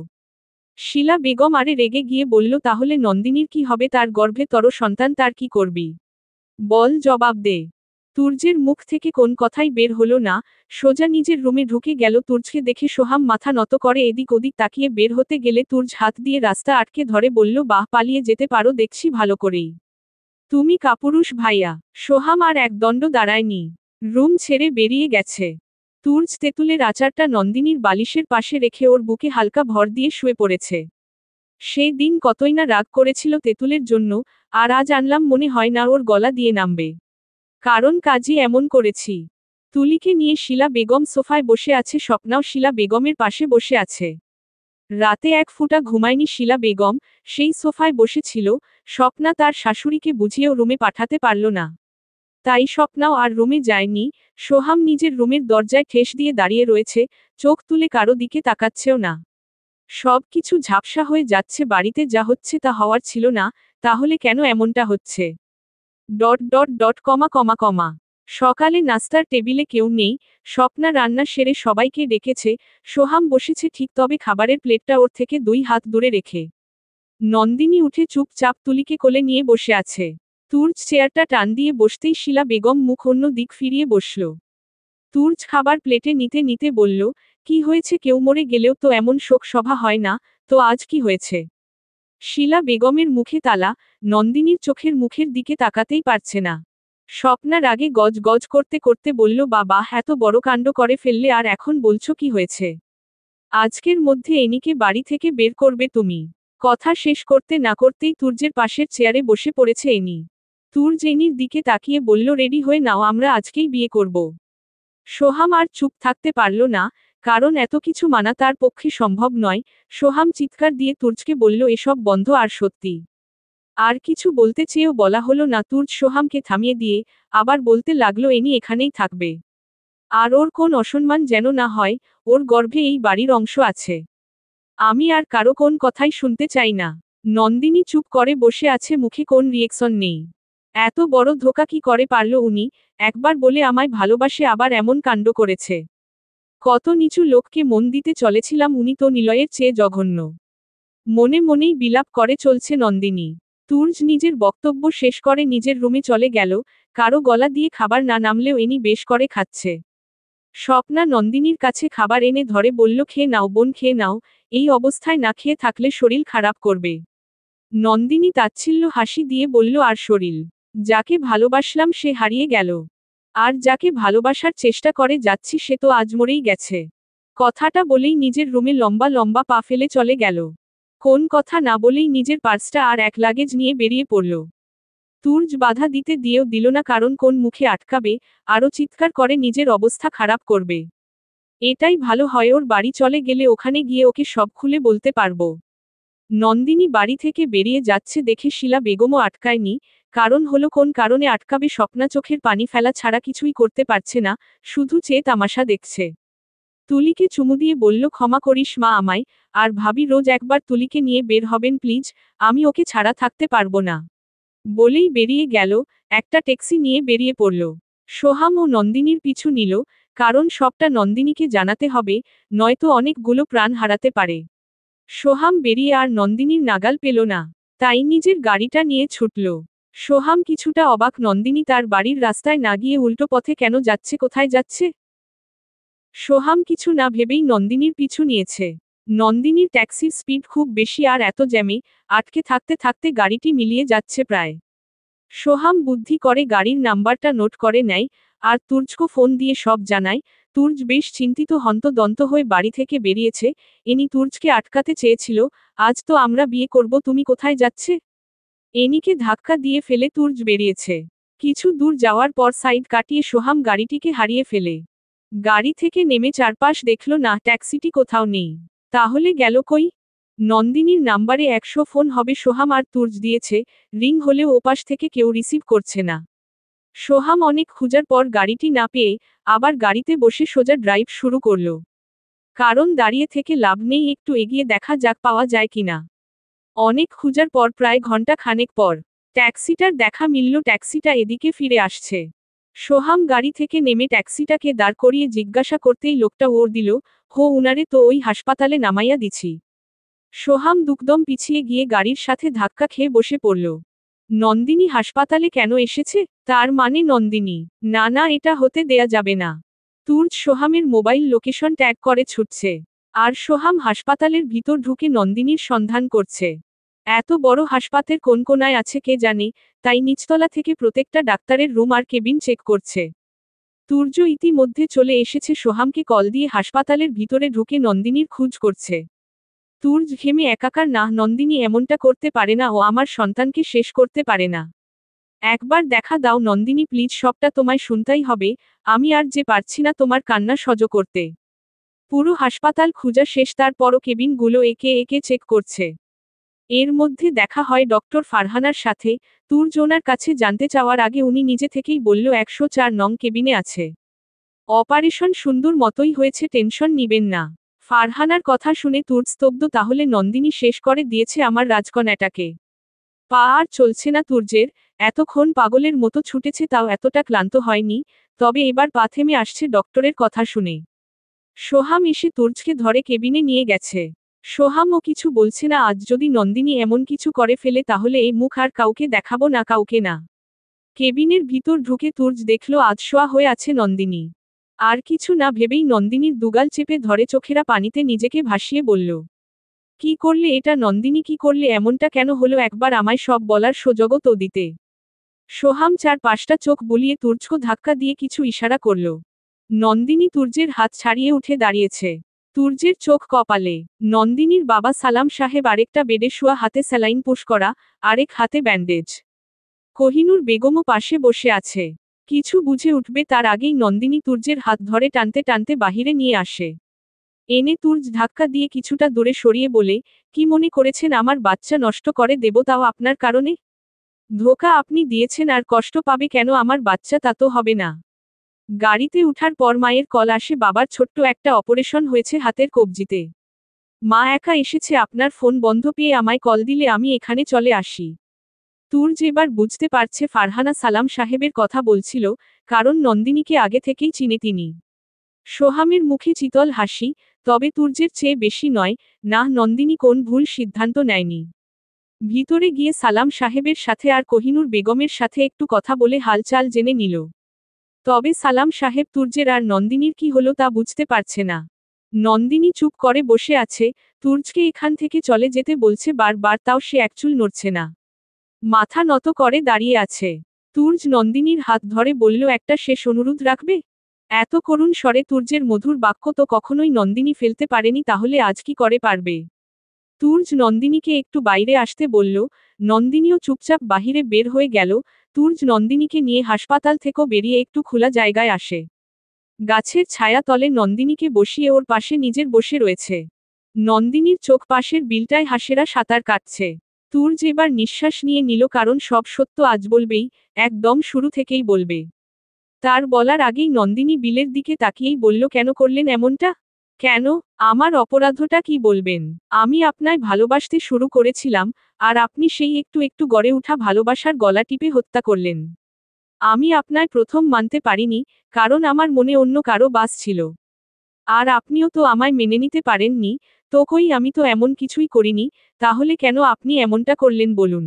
শিলা বেগম আরে রেগে গিয়ে বলল, তাহলে নন্দিনীর কি হবে? তার গর্ভে তর সন্তান, তার কি করবি? বল, জবাব দে। তুর্যের মুখ থেকে কোন কথাই বের হলো না, সোজা নিজের রুমে ঢুকে গেল। তুর্যকে দেখে সোহাম মাথা নত করে এদিক ওদিক তাকিয়ে বের হতে গেলে তুর্য হাত দিয়ে রাস্তা আটকে ধরে বলল, বাহ, পালিয়ে যেতে পারো দেখছি ভালো করেই। তুমি কাপুরুষ ভাইয়া। সোহাম আর এক দণ্ড দাঁড়ায়নি, রুম ছেড়ে বেরিয়ে গেছে। তুর্য তেঁতুলের আচারটা নন্দিনীর বালিশের পাশে রেখে ওর বুকে হালকা ভর দিয়ে শুয়ে পড়েছে। সেই দিন কতই না রাগ করেছিল তেঁতুলের জন্য, আর আজ আনলাম মনে হয় না ওর গলা দিয়ে নামবে। কারণ কাজই এমন করেছি। তুলিকে নিয়ে শিলা বেগম সোফায় বসে আছে, স্বপ্নাও শিলা বেগমের পাশে বসে আছে। রাতে এক ফুটা ঘুমায়নি শিলা বেগম, সেই সোফায় বসেছিল। স্বপ্না তার শাশুড়িকে বুঝিয়েও রুমে পাঠাতে পারল না। তাই স্বপ্নাও আর রুমে যায়নি। সোহাম নিজের রুমের দরজায় ঠেস দিয়ে দাঁড়িয়ে রয়েছে, চোখ তুলে কারো দিকে তাকাচ্ছেও না। সব কিছু ঝাপসা হয়ে যাচ্ছে, বাড়িতে যা হচ্ছে তা হওয়ার ছিল না, তাহলে কেন এমনটা হচ্ছে? কমা কমা কমা। সকালে নাস্তার টেবিলে কেউ নেই, স্বপ্না রান্না সেরে সবাইকে ডেকেছে। সোহাম বসেছে ঠিক, তবে খাবারের প্লেটটা ওর থেকে 2 হাত দূরে রেখে। নন্দিনী উঠে চুপচাপ তুলিকে কোলে নিয়ে বসে আছে। তুর্য চেয়ারটা টান দিয়ে বসতেই শিলা বেগম মুখ অন্য দিক ফিরিয়ে বসল। তুর্য খাবার প্লেটে নিতে নিতে বলল, কি হয়েছে? কেউ মরে গেলেও তো এমন শোক সভা হয় না, তো আজ কি হয়েছে? শিলা বেগমের মুখে তালা, নন্দিনীর চোখের মুখের দিকে তাকাতেই পারছে না। স্বপ্নার আগে গজ গজ করতে করতে বলল, বাবা, এত বড় কাণ্ড করে ফেললে, আর এখন বলছো কি হয়েছে? আজকের মধ্যে এনিকে বাড়ি থেকে বের করবে তুমি। কথা শেষ করতে না করতেই তুর্যের পাশের চেয়ারে বসে পড়েছে এনি। তুর্য এনির দিকে তাকিয়ে বলল, রেডি হয়ে নাও, আমরা আজকেই বিয়ে করব। সোহাম আর চুপ থাকতে পারল না, কারণ এত কিছু মানা তার পক্ষে সম্ভব নয়। সোহাম চিৎকার দিয়ে তুর্যকে বলল, এসব বন্ধ। আর সত্যি আর কিছু বলতে চেয়েও বলা হলো না। তুর্য সোহামকে থামিয়ে দিয়ে আবার বলতে লাগলো, এনি এখানেই থাকবে। আর ওর কোন অসম্মান যেন না হয়, ওর গর্ভে এই বাড়ির অংশ আছে। আমি আর কারো কোন কথাই শুনতে চাই না। নন্দিনী চুপ করে বসে আছে, মুখে কোন রিয়েকশন নেই। এত বড় ধোঁকা কি করে পারল উনি? একবার বলে আমায় ভালোবাসে, আবার এমন কাণ্ড করেছে। কত নিচু লোককে মন দিতে চলেছিলাম, উনি তো নিলয়ের চেয়ে জঘন্য। মনে মনেই বিলাপ করে চলছে নন্দিনী। তুর্য নিজের বক্তব্য শেষ করে নিজের রুমে চলে গেল। কারো গলা দিয়ে খাবার না নামলেও এনি বেশ করে খাচ্ছে। স্বপ্না নন্দিনীর কাছে খাবার এনে ধরে বলল, খেয়ে নাও বোন, খেয়ে নাও, এই অবস্থায় না খেয়ে থাকলে শরীর খারাপ করবে। নন্দিনী তাচ্ছিল্য হাসি দিয়ে বলল, আর শরীর? যাকে ভালোবাসলাম সে হারিয়ে গেল, আর যাকে ভালোবাসার চেষ্টা করে যাচ্ছি সে তো আজ মরেই গেছে। কথাটা বলেই নিজের রুমে লম্বা লম্বা পা ফেলে চলে গেল। কোন কথা না বলেই নিজের পার্সটা আর এক লাগেজ নিয়ে বেরিয়ে পড়ল। তুর্য বাধা দিতে দিয়েও দিল না, কারণ কোন মুখে আটকাবে, আরও চিৎকার করে নিজের অবস্থা খারাপ করবে। এটাই ভালো হয়, ওর বাড়ি চলে গেলে ওখানে গিয়ে ওকে সব খুলে বলতে পারবো। নন্দিনী বাড়ি থেকে বেরিয়ে যাচ্ছে দেখে শিলা বেগমও আটকায়নি, কারণ হলো কোন কারণে আটকাবে? স্বপ্না চোখের পানি ফেলা ছাড়া কিছুই করতে পারছে না, শুধু চেয়ে তামাশা দেখছে। তুলিকে চুমু দিয়ে বলল, ক্ষমা করিস মা আমায়, আর ভাবি রোজ একবার তুলিকে নিয়ে বের হবেন প্লিজ, আমি ওকে ছাড়া থাকতে পারবো না। বলেই বেরিয়ে গেল। একটা ট্যাক্সি নিয়ে বেরিয়ে পড়ল। সোহাম ও নন্দিনীর পিছু নিল, কারণ সবটা নন্দিনীকে জানাতে হবে, নয়তো অনেকগুলো প্রাণ হারাতে পারে। সোহাম বেরিয়ে আর নন্দিনীর নাগাল পেল না, তাই নিজের গাড়িটা নিয়ে ছুটল। সোহাম কিছুটা অবাক, নন্দিনী তার বাড়ির রাস্তায় না গিয়ে উল্টো পথে কেন যাচ্ছে, কোথায় যাচ্ছে? সোহাম কিছু না ভেবেই নন্দিনীর পিছু নিয়েছে। নন্দিনীর ট্যাক্সির স্পিড খুব বেশি আর এত জ্যামে আটকে থাকতে থাকতে গাড়িটি মিলিয়ে যাচ্ছে প্রায়। সোহাম বুদ্ধি করে গাড়ির নাম্বারটা নোট করে নেয় আর তুর্জকে ফোন দিয়ে সব জানায়। তুর্জ বেশ চিন্তিত, হন্তদন্ত হয়ে বাড়ি থেকে বেরিয়েছে। এনি তুর্জকে আটকাতে চেয়েছিল, আজ তো আমরা বিয়ে করব, তুমি কোথায় যাচ্ছে? এনিকে ধাক্কা দিয়ে ফেলে তুর্জ বেরিয়েছে। কিছু দূর যাওয়ার পর সাইড কাটিয়ে সোহাম গাড়িটিকে হারিয়ে ফেলে। গাড়ি থেকে নেমে চারপাশ দেখল, না, ট্যাক্সিটি কোথাও নেই। তাহলে গেল কই? নন্দিনীর নাম্বারে 100 ফোন হবে সোহাম আর তুর্জ দিয়েছে, রিং হলেও ওপাশ থেকে কেউ রিসিভ করছে না। সোহাম অনেক খোঁজার পর গাড়িটি না পেয়ে আবার গাড়িতে বসে সোজা ড্রাইভ শুরু করল। কারণ দাঁড়িয়ে থেকে লাভ নেই, একটু এগিয়ে দেখা যাক পাওয়া যায় কিনা। অনেক খোঁজার পর প্রায় ঘন্টা খানেক পর ট্যাক্সিটার দেখা মিলল, ট্যাক্সিটা এদিকে ফিরে আসছে। সোহাম গাড়ি থেকে নেমে ট্যাক্সিটাকে দাঁড় করিয়ে জিজ্ঞাসা করতেই লোকটা ওর দিল, হো, উনারে তো ওই হাসপাতালে নামাইয়া দিছি। সোহাম দুকদম পিছিয়ে গিয়ে গাড়ির সাথে ধাক্কা খেয়ে বসে পড়ল। নন্দিনী হাসপাতালে কেন এসেছে? তার মানে নন্দিনী? না না, এটা হতে দেয়া যাবে না। তুর্জ সোহামের মোবাইল লোকেশন ট্যাগ করে ছুটছে। আর সোহাম হাসপাতালের ভিতর ঢুকে নন্দিনীর সন্ধান করছে। এত বড় হাসপাতাল কোন কোনায় আছে কে জানে, তাই নিচতলা থেকে প্রত্যেকটা ডাক্তারের রুম আর কেবিন চেক করছে। তুর্য ইতিমধ্যে চলে এসেছে, সোহামকে কল দিয়ে হাসপাতালের ভিতরে ঢুকে নন্দিনীর খোঁজ করছে। তুর্য ঘেমে একাকার, না, নন্দিনী এমনটা করতে পারে না, ও আমার সন্তানকে শেষ করতে পারে না। একবার দেখা দাও নন্দিনী, প্লিজ, সবটা তোমায় শুনতেই হবে, আমি আর যে পারছি না তোমার কান্না সহ্য করতে। পুরো হাসপাতাল খোঁজা শেষ, তারপরও কেবিনগুলো একে একে চেক করছে। এর মধ্যে দেখা হয় ডক্টর ফারহানার সাথে। তুর্য ওনার কাছে জানতে চাওয়ার আগে উনি নিজে থেকেই বলল 104 নং কেবিনে আছে। অপারেশন সুন্দর মতোই হয়েছে, টেনশন নিবেন না। ফারহানার কথা শুনে তুর্য স্তব্ধ, তাহলে নন্দিনী শেষ করে দিয়েছে আমার রাজকন্যাটাকে। পা আর চলছে না তুর্যের, এতক্ষণ পাগলের মতো ছুটেছে তাও এতটা ক্লান্ত হয়নি, তবে এবার পা থেমে আসছে ডক্টরের কথা শুনে। সোহাম এসে তুর্যকে ধরে কেবিনে নিয়ে গেছে। সোহামও কিছু বলছে না, আজ যদি নন্দিনী এমন কিছু করে ফেলে তাহলে এই মুখ আর কাউকে দেখাবো না, কাউকে না। কেবিনের ভিতর ঢুকে তুর্য দেখল আধশোয়া হয়ে আছে নন্দিনী। আর কিছু না ভেবেই নন্দিনীর দুগাল চেপে ধরে চোখেরা পানিতে নিজেকে ভাসিয়ে বলল, কি করলে এটা নন্দিনী, কি করলে, এমনটা কেন হলো, একবার আমায় সব বলার সুযোগও তো দিতে। সোহাম 4-5টা চোখ বুলিয়ে তুর্যকে ধাক্কা দিয়ে কিছু ইশারা করল। নন্দিনী তুর্যের হাত ছাড়িয়ে উঠে দাঁড়িয়েছে। তুর্যের চোখ কপালে। নন্দিনীর বাবা সালাম সাহেব আরেকটা বেডে শোয়া, হাতে স্যালাইন পুশ করা, আরেক হাতে ব্যান্ডেজ। কোহিনূর বেগমও পাশে বসে আছে। কিছু বুঝে উঠবে তার আগেই নন্দিনী তুর্যের হাত ধরে টানতে টানতে বাহিরে নিয়ে আসে। এনে তুর্য ধাক্কা দিয়ে কিছুটা দূরে সরিয়ে বলে, কি মনে করেছেন আমার বাচ্চা নষ্ট করে দেব তাও আপনার কারণে? ধোঁকা আপনি দিয়েছেন, আর কষ্ট পাবে কেন আমার বাচ্চা, তা তো হবে না। গাড়িতে উঠার পর মায়ের কল আসে, বাবার ছোট্ট একটা অপারেশন হয়েছে হাতের কবজিতে। মা একা এসেছে, আপনার ফোন বন্ধ পেয়ে আমায় কল দিলে আমি এখানে চলে আসি। তুর্য এবার বুঝতে পারছে ফারহানা সালাম সাহেবের কথা বলছিল, কারণ নন্দিনীকে আগে থেকেই চিনে তিনি। সোহামের মুখে চিতল হাসি, তবে তুর্যের চেয়ে বেশি নয়, না, নন্দিনী কোন ভুল সিদ্ধান্ত নেয়নি। ভিতরে গিয়ে সালাম সাহেবের সাথে আর কোহিনূর বেগমের সাথে একটু কথা বলে হালচাল জেনে নিল। তবে সালাম সাহেব তুর্যের আর নন্দিনীর কি হলো তা বুঝতে পারছে না। নন্দিনী চুপ করে বসে আছে, তুর্যকে এখান থেকে চলে যেতে বলছে বারবার, তাও সে একচুল নড়ছে না। মাথা নত করে দাঁড়িয়ে আছে। তুর্য নন্দিনীর হাত ধরে বলল, একটা শেষ অনুরোধ রাখবে? এত করুণ স্বরে তুর্যের মধুর বাক্য তো কখনোই নন্দিনী ফেলতে পারেনি, তাহলে আজ কি করে পারবে? তুর্য নন্দিনীকে একটু বাইরে আসতে বলল। নন্দিনীও চুপচাপ বাহিরে বের হয়ে গেল। তুর্য নন্দিনীকে নিয়ে হাসপাতাল থেকে বেরিয়ে একটু খোলা জায়গায় আসে। গাছের ছায়া তলে নন্দিনীকে বসিয়ে ওর পাশে নিজের বসে রয়েছে। নন্দিনীর চোখ পাশের বিলটায় হাঁসেরা সাঁতার কাটছে। তুর্য এবার নিঃশ্বাস নিয়ে নিল, কারণ সব সত্য আজ বলবেই, একদম শুরু থেকেই বলবে। তার বলার আগেই নন্দিনী বিলের দিকে তাকিয়েই বলল, কেন করলেন এমনটা? কেন? আমার অপরাধটা কি বলবেন? আমি আপনায় ভালোবাসতে শুরু করেছিলাম, আর আপনি সেই একটু একটু গড়ে ওঠা ভালোবাসার গলা টিপে হত্যা করলেন। আমি আপনায় প্রথম মানতে পারিনি, কারণ আমার মনে অন্য কারো বাস ছিল। আর আপনিও তো আমায় মেনে নিতে পারেননি, তো কই, আমি তো এমন কিছুই করিনি, তাহলে কেন আপনি এমনটা করলেন বলুন?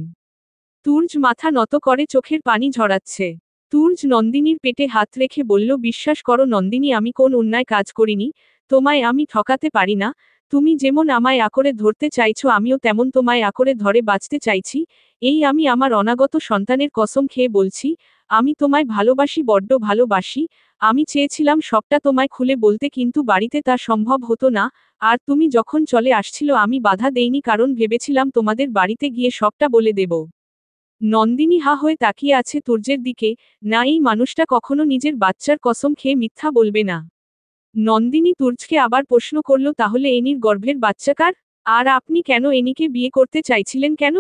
তুর্য মাথা নত করে চোখের পানি ঝরাচ্ছে। তুর্য নন্দিনীর পেটে হাত রেখে বলল, বিশ্বাস করো নন্দিনী, আমি কোন অন্যায় কাজ করিনি, তোমায় আমি ঠকাতে পারি না। তুমি যেমন আমায় আঁকড়ে ধরতে চাইছো আমিও তেমন তোমায় আঁকড়ে ধরে বাঁচতে চাইছি। এই আমি আমার অনাগত সন্তানের কসম খেয়ে বলছি, আমি তোমায় ভালোবাসি, বড্ড ভালোবাসি। আমি চেয়েছিলাম সবটা তোমায় খুলে বলতে, কিন্তু বাড়িতে তা সম্ভব হতো না। আর তুমি যখন চলে আসছিল আমি বাধা দেইনি, কারণ ভেবেছিলাম তোমাদের বাড়িতে গিয়ে সবটা বলে দেব। নন্দিনী হা হয়ে তাকিয়ে আছে তুর্যের দিকে। না, এই মানুষটা কখনো নিজের বাচ্চার কসম খেয়ে মিথ্যা বলবে না। নন্দিনী তুর্যকে আবার প্রশ্ন করল, তাহলে এনির গর্ভের বাচ্চা কার? আর আপনি কেন এনিকে বিয়ে করতে চাইছিলেন কেন?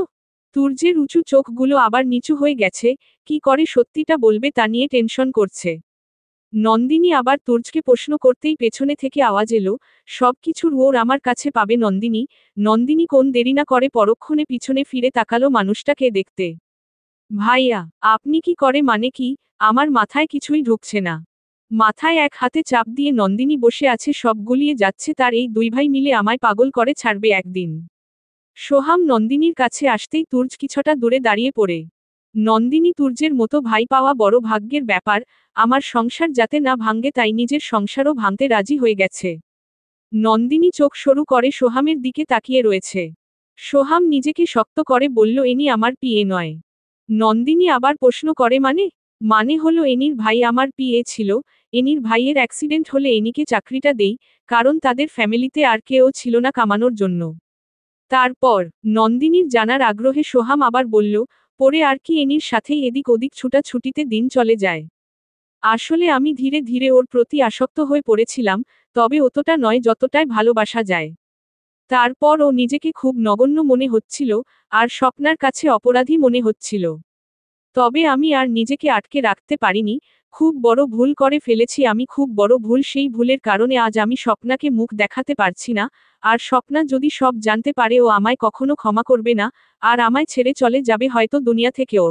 তুর্যের উঁচু চোখগুলো আবার নিচু হয়ে গেছে, কি করে সত্যিটা বলবে তা নিয়ে টেনশন করছে। নন্দিনী আবার তুর্যকে প্রশ্ন করতেই পেছনে থেকে আওয়াজ এলো, সবকিছুর ওর আমার কাছে পাবে নন্দিনী। নন্দিনী কোন দেরি না করে পরক্ষণে পিছনে ফিরে তাকালো মানুষটাকে দেখতে। ভাইয়া, আপনি কি করে মানে কি? আমার মাথায় কিছুই ঢুকছে না। মাথায় এক হাতে চাপ দিয়ে নন্দিনী বসে আছে, সব গুলিয়ে যাচ্ছে তার এই দুই ভাই মিলে আমায় পাগল করে ছাড়বে একদিন। সোহাম নন্দিনীর কাছে আসতেই তুর্য কিছুটা দূরে দাঁড়িয়ে পড়ে। নন্দিনী, তুর্যের মতো ভাই পাওয়া বড় ভাগ্যের ব্যাপার, আমার সংসার যাতে না ভাঙ্গে তাই নিজের সংসারও ভাঙতে রাজি হয়ে গেছে। নন্দিনী চোখ সরু করে সোহামের দিকে তাকিয়ে রয়েছে। সোহাম নিজেকে শক্ত করে বলল, এনি আমার পিএ নয়। নন্দিনী আবার প্রশ্ন করে, মানে? মানে হলো এনির ভাই আমার পিএ ছিল। এনির ভাইয়ের অ্যাক্সিডেন্ট হলে এনিকে চাকরিটা দেই, কারণ তাদের ফ্যামিলিতে আর কেউ ছিল না কামানোর জন্য। তারপর নন্দিনীর জানার আগ্রহে সোহাম আবার বলল, পরে আর কি এনির সাথেই এদিক ওদিক ছুটাছুটিতে দিন চলে যায়। আসলে আমি ধীরে ধীরে ওর প্রতি আসক্ত হয়ে পড়েছিলাম, তবে অতটা নয় যতটায় ভালোবাসা যায়। তারপর ও নিজেকে খুব নগণ্য মনে হচ্ছিল, আর স্বপ্নার কাছে অপরাধী মনে হচ্ছিল। তবে আমি আর নিজেকে আটকে রাখতে পারিনি, খুব বড় ভুল করে ফেলেছি আমি, খুব বড় ভুল। সেই ভুলের কারণে আজ আমি স্বপ্নাকে মুখ দেখাতে পারছি না। আর স্বপ্না যদি সব জানতে পারে ও আমায় কখনো ক্ষমা করবে না, আর আমায় ছেড়ে চলে যাবে হয়তো দুনিয়া থেকেও।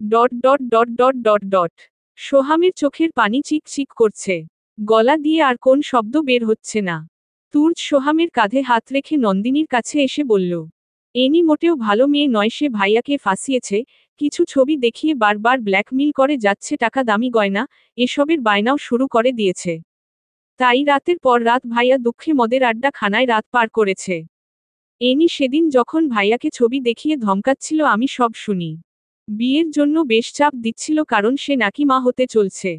Dot dot dot dot dot dot সোহামের চোখের পানি চিক চিক করছে, গলা দিয়ে আর কোন শব্দ বের হচ্ছে না। তুর্য সোহামের কাঁধে হাত রেখে নন্দিনীর কাছে এসে বলল, এনি মোটেও ভালো মেয়ে নয়, সে ভাইয়াকে ফাঁসিয়েছে, কিছু ছবি দেখিয়ে বারবার ব্ল্যাকমেইল করে যাচ্ছে, টাকা, দামি গয়না, এসবের বায়নাও শুরু করে দিয়েছে। তাই রাতের পর রাত ভাইয়া দুঃখে মদের আড্ডা খানায় রাত পার করেছে। এনি সেদিন যখন ভাইয়াকে ছবি দেখিয়ে ধমকাচ্ছিল আমি সব শুনি। বিয়ের জন্য বেশ চাপ দিচ্ছিল, কারণ সে নাকি মা হতে চলছে।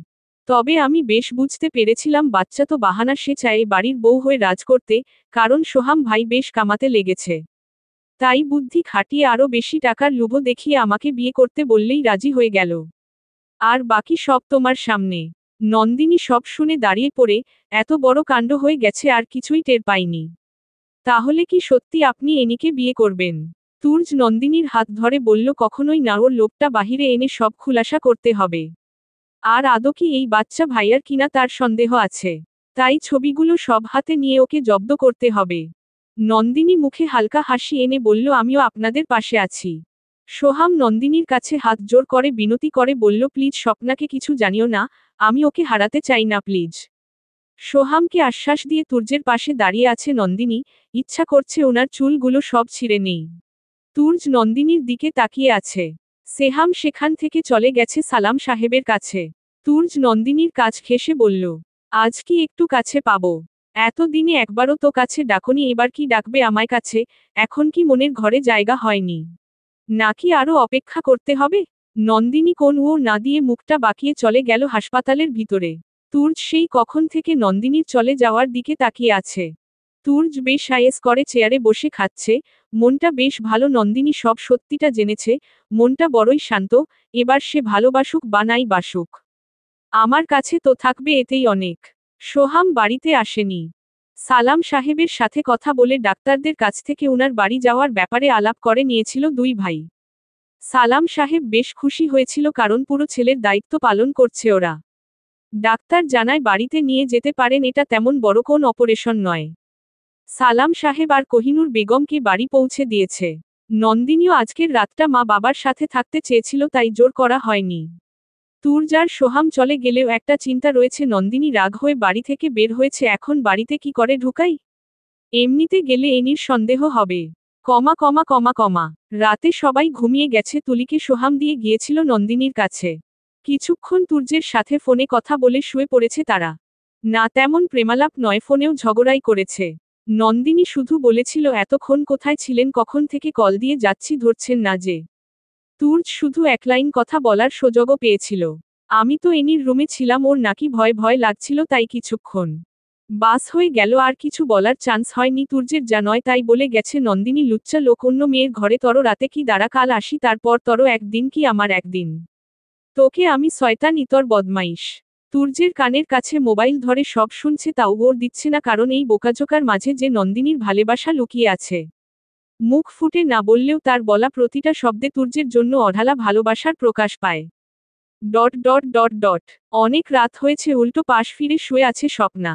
তবে আমি বেশ বুঝতে পেরেছিলাম বাচ্চা তো বাহানা, সে চায় বাড়ির বউ হয়ে রাজ করতে, কারণ সোহাম ভাই বেশ কামাতে লেগেছে। তাই বুদ্ধি খাটিয়ে আরও বেশি টাকার লোভ দেখিয়ে আমাকে বিয়ে করতে বললেই রাজি হয়ে গেল। আর বাকি সব তোমার সামনে। নন্দিনী সব শুনে দাঁড়িয়ে পড়ে, এত বড় কাণ্ড হয়ে গেছে আর কিছুই টের পাইনি। তাহলে কি সত্যি আপনি এনিকে বিয়ে করবেন? তুর্য নন্দিনীর হাত ধরে বলল, কখনোই না, ওর লোকটা বাহিরে এনে সব খুলাসা করতে হবে। আর আদৌ কি এই বাচ্চা ভাইয়ার কিনা তার সন্দেহ আছে, তাই ছবিগুলো সব হাতে নিয়ে ওকে জব্দ করতে হবে। নন্দিনী মুখে হালকা হাসি এনে বলল, আমিও আপনাদের পাশে আছি। সোহাম নন্দিনীর কাছে হাত জোর করে বিনতি করে বলল, প্লিজ স্বপ্নাকে কিছু জানিও না, আমি ওকে হারাতে চাই না প্লিজ। সোহামকে আশ্বাস দিয়ে তুর্যের পাশে দাঁড়িয়ে আছে নন্দিনী, ইচ্ছা করছে ওনার চুলগুলো সব ছিঁড়ে নেই। তুর্য নন্দিনীর দিকে তাকিয়ে আছে। সেহাম সেখান থেকে চলে গেছে সালাম সাহেবের কাছে। তুর্য নন্দিনীর কাছ ঘেঁষে বলল, আজ কি একটু কাছে পাবো? এতদিনে একবারও তো কাছে ডাকনি, এবার কি ডাকবে আমায় কাছে? এখন কি মনের ঘরে জায়গা হয়নি, নাকি আরও অপেক্ষা করতে হবে? নন্দিনী কোন ও না দিয়ে মুখটা বাঁকিয়ে চলে গেল হাসপাতালের ভিতরে। তুর্য সেই কখন থেকে নন্দিনীর চলে যাওয়ার দিকে তাকিয়ে আছে। তুর্য বেশ আয়েস করে চেয়ারে বসে খাচ্ছে, মনটা বেশ ভালো। নন্দিনী সব সত্যিটা জেনেছে, মনটা বড়ই শান্ত। এবার সে ভালোবাসুক বা নাই বাসুক, আমার কাছে তো থাকবে এতেই অনেক। সোহাম বাড়িতে আসেনি। সালাম সাহেবের সাথে কথা বলে ডাক্তারদের কাছ থেকে উনার বাড়ি যাওয়ার ব্যাপারে আলাপ করে নিয়েছিল দুই ভাই। সালাম সাহেব বেশ খুশি হয়েছিল, কারণ পুরো ছেলের দায়িত্ব পালন করছে ওরা। ডাক্তার জানায় বাড়িতে নিয়ে যেতে পারেন, এটা তেমন বড় কোন অপারেশন নয়। সালাম সাহেব আর কোহিনুর বেগমকে বাড়ি পৌঁছে দিয়েছে। নন্দিনীও আজকের রাতটা মা বাবার সাথে থাকতে চেয়েছিল, তাই জোর করা হয়নি। তুর্য আর সোহাম চলে গেলেও একটা চিন্তা রয়েছে, নন্দিনী রাগ হয়ে বাড়ি থেকে বের হয়েছে, এখন বাড়িতে কি করে ঢুকাই? এমনিতে গেলে এনির সন্দেহ হবে। কমা কমা কমা কমা রাতে সবাই ঘুমিয়ে গেছে, তুলিকে সোহাম দিয়ে গিয়েছিল নন্দিনীর কাছে। কিছুক্ষণ তুর্যের সাথে ফোনে কথা বলে শুয়ে পড়েছে তারা। না তেমন প্রেমালাপ নয়, ফোনেও ঝগড়াই করেছে। নন্দিনী শুধু বলেছিল এতক্ষণ কোথায় ছিলেন, কখন থেকে কল দিয়ে যাচ্ছি ধরছেন না যে। তুর্য শুধু এক লাইন কথা বলার সুযোগও পেয়েছিল, আমি তো এনির রুমে ছিলাম, ওর নাকি ভয় ভয় লাগছিল তাই কিছুক্ষণ বাস হয়ে গেল, আর কিছু বলার চান্স হয়নি তুর্যের, যা নয় তাই বলে গেছে। নন্দিনী লুচ্চা লোক, অন্য মেয়ের ঘরে তর রাতে কি দাঁড়া, কাল আসি তারপর তর একদিন কি আমার একদিন, তোকে আমি শয়তান ইতর বদমাইশ। তুর্যের কানের কাছে মোবাইল ধরে সব শুনছে, তাও ওর দিচ্ছে না, কারণ এই বোকাজোকার মাঝে যে নন্দিনীর ভালোবাসা লুকিয়ে আছে। মুখ ফুটে না বললেও তার বলা প্রতিটা শব্দে তুর্যের জন্য অঢালা ভালোবাসার প্রকাশ পায়। ডট ডট ডট ডট অনেক রাত হয়েছে, উল্টো পাশ ফিরে শুয়ে আছে স্বপ্না।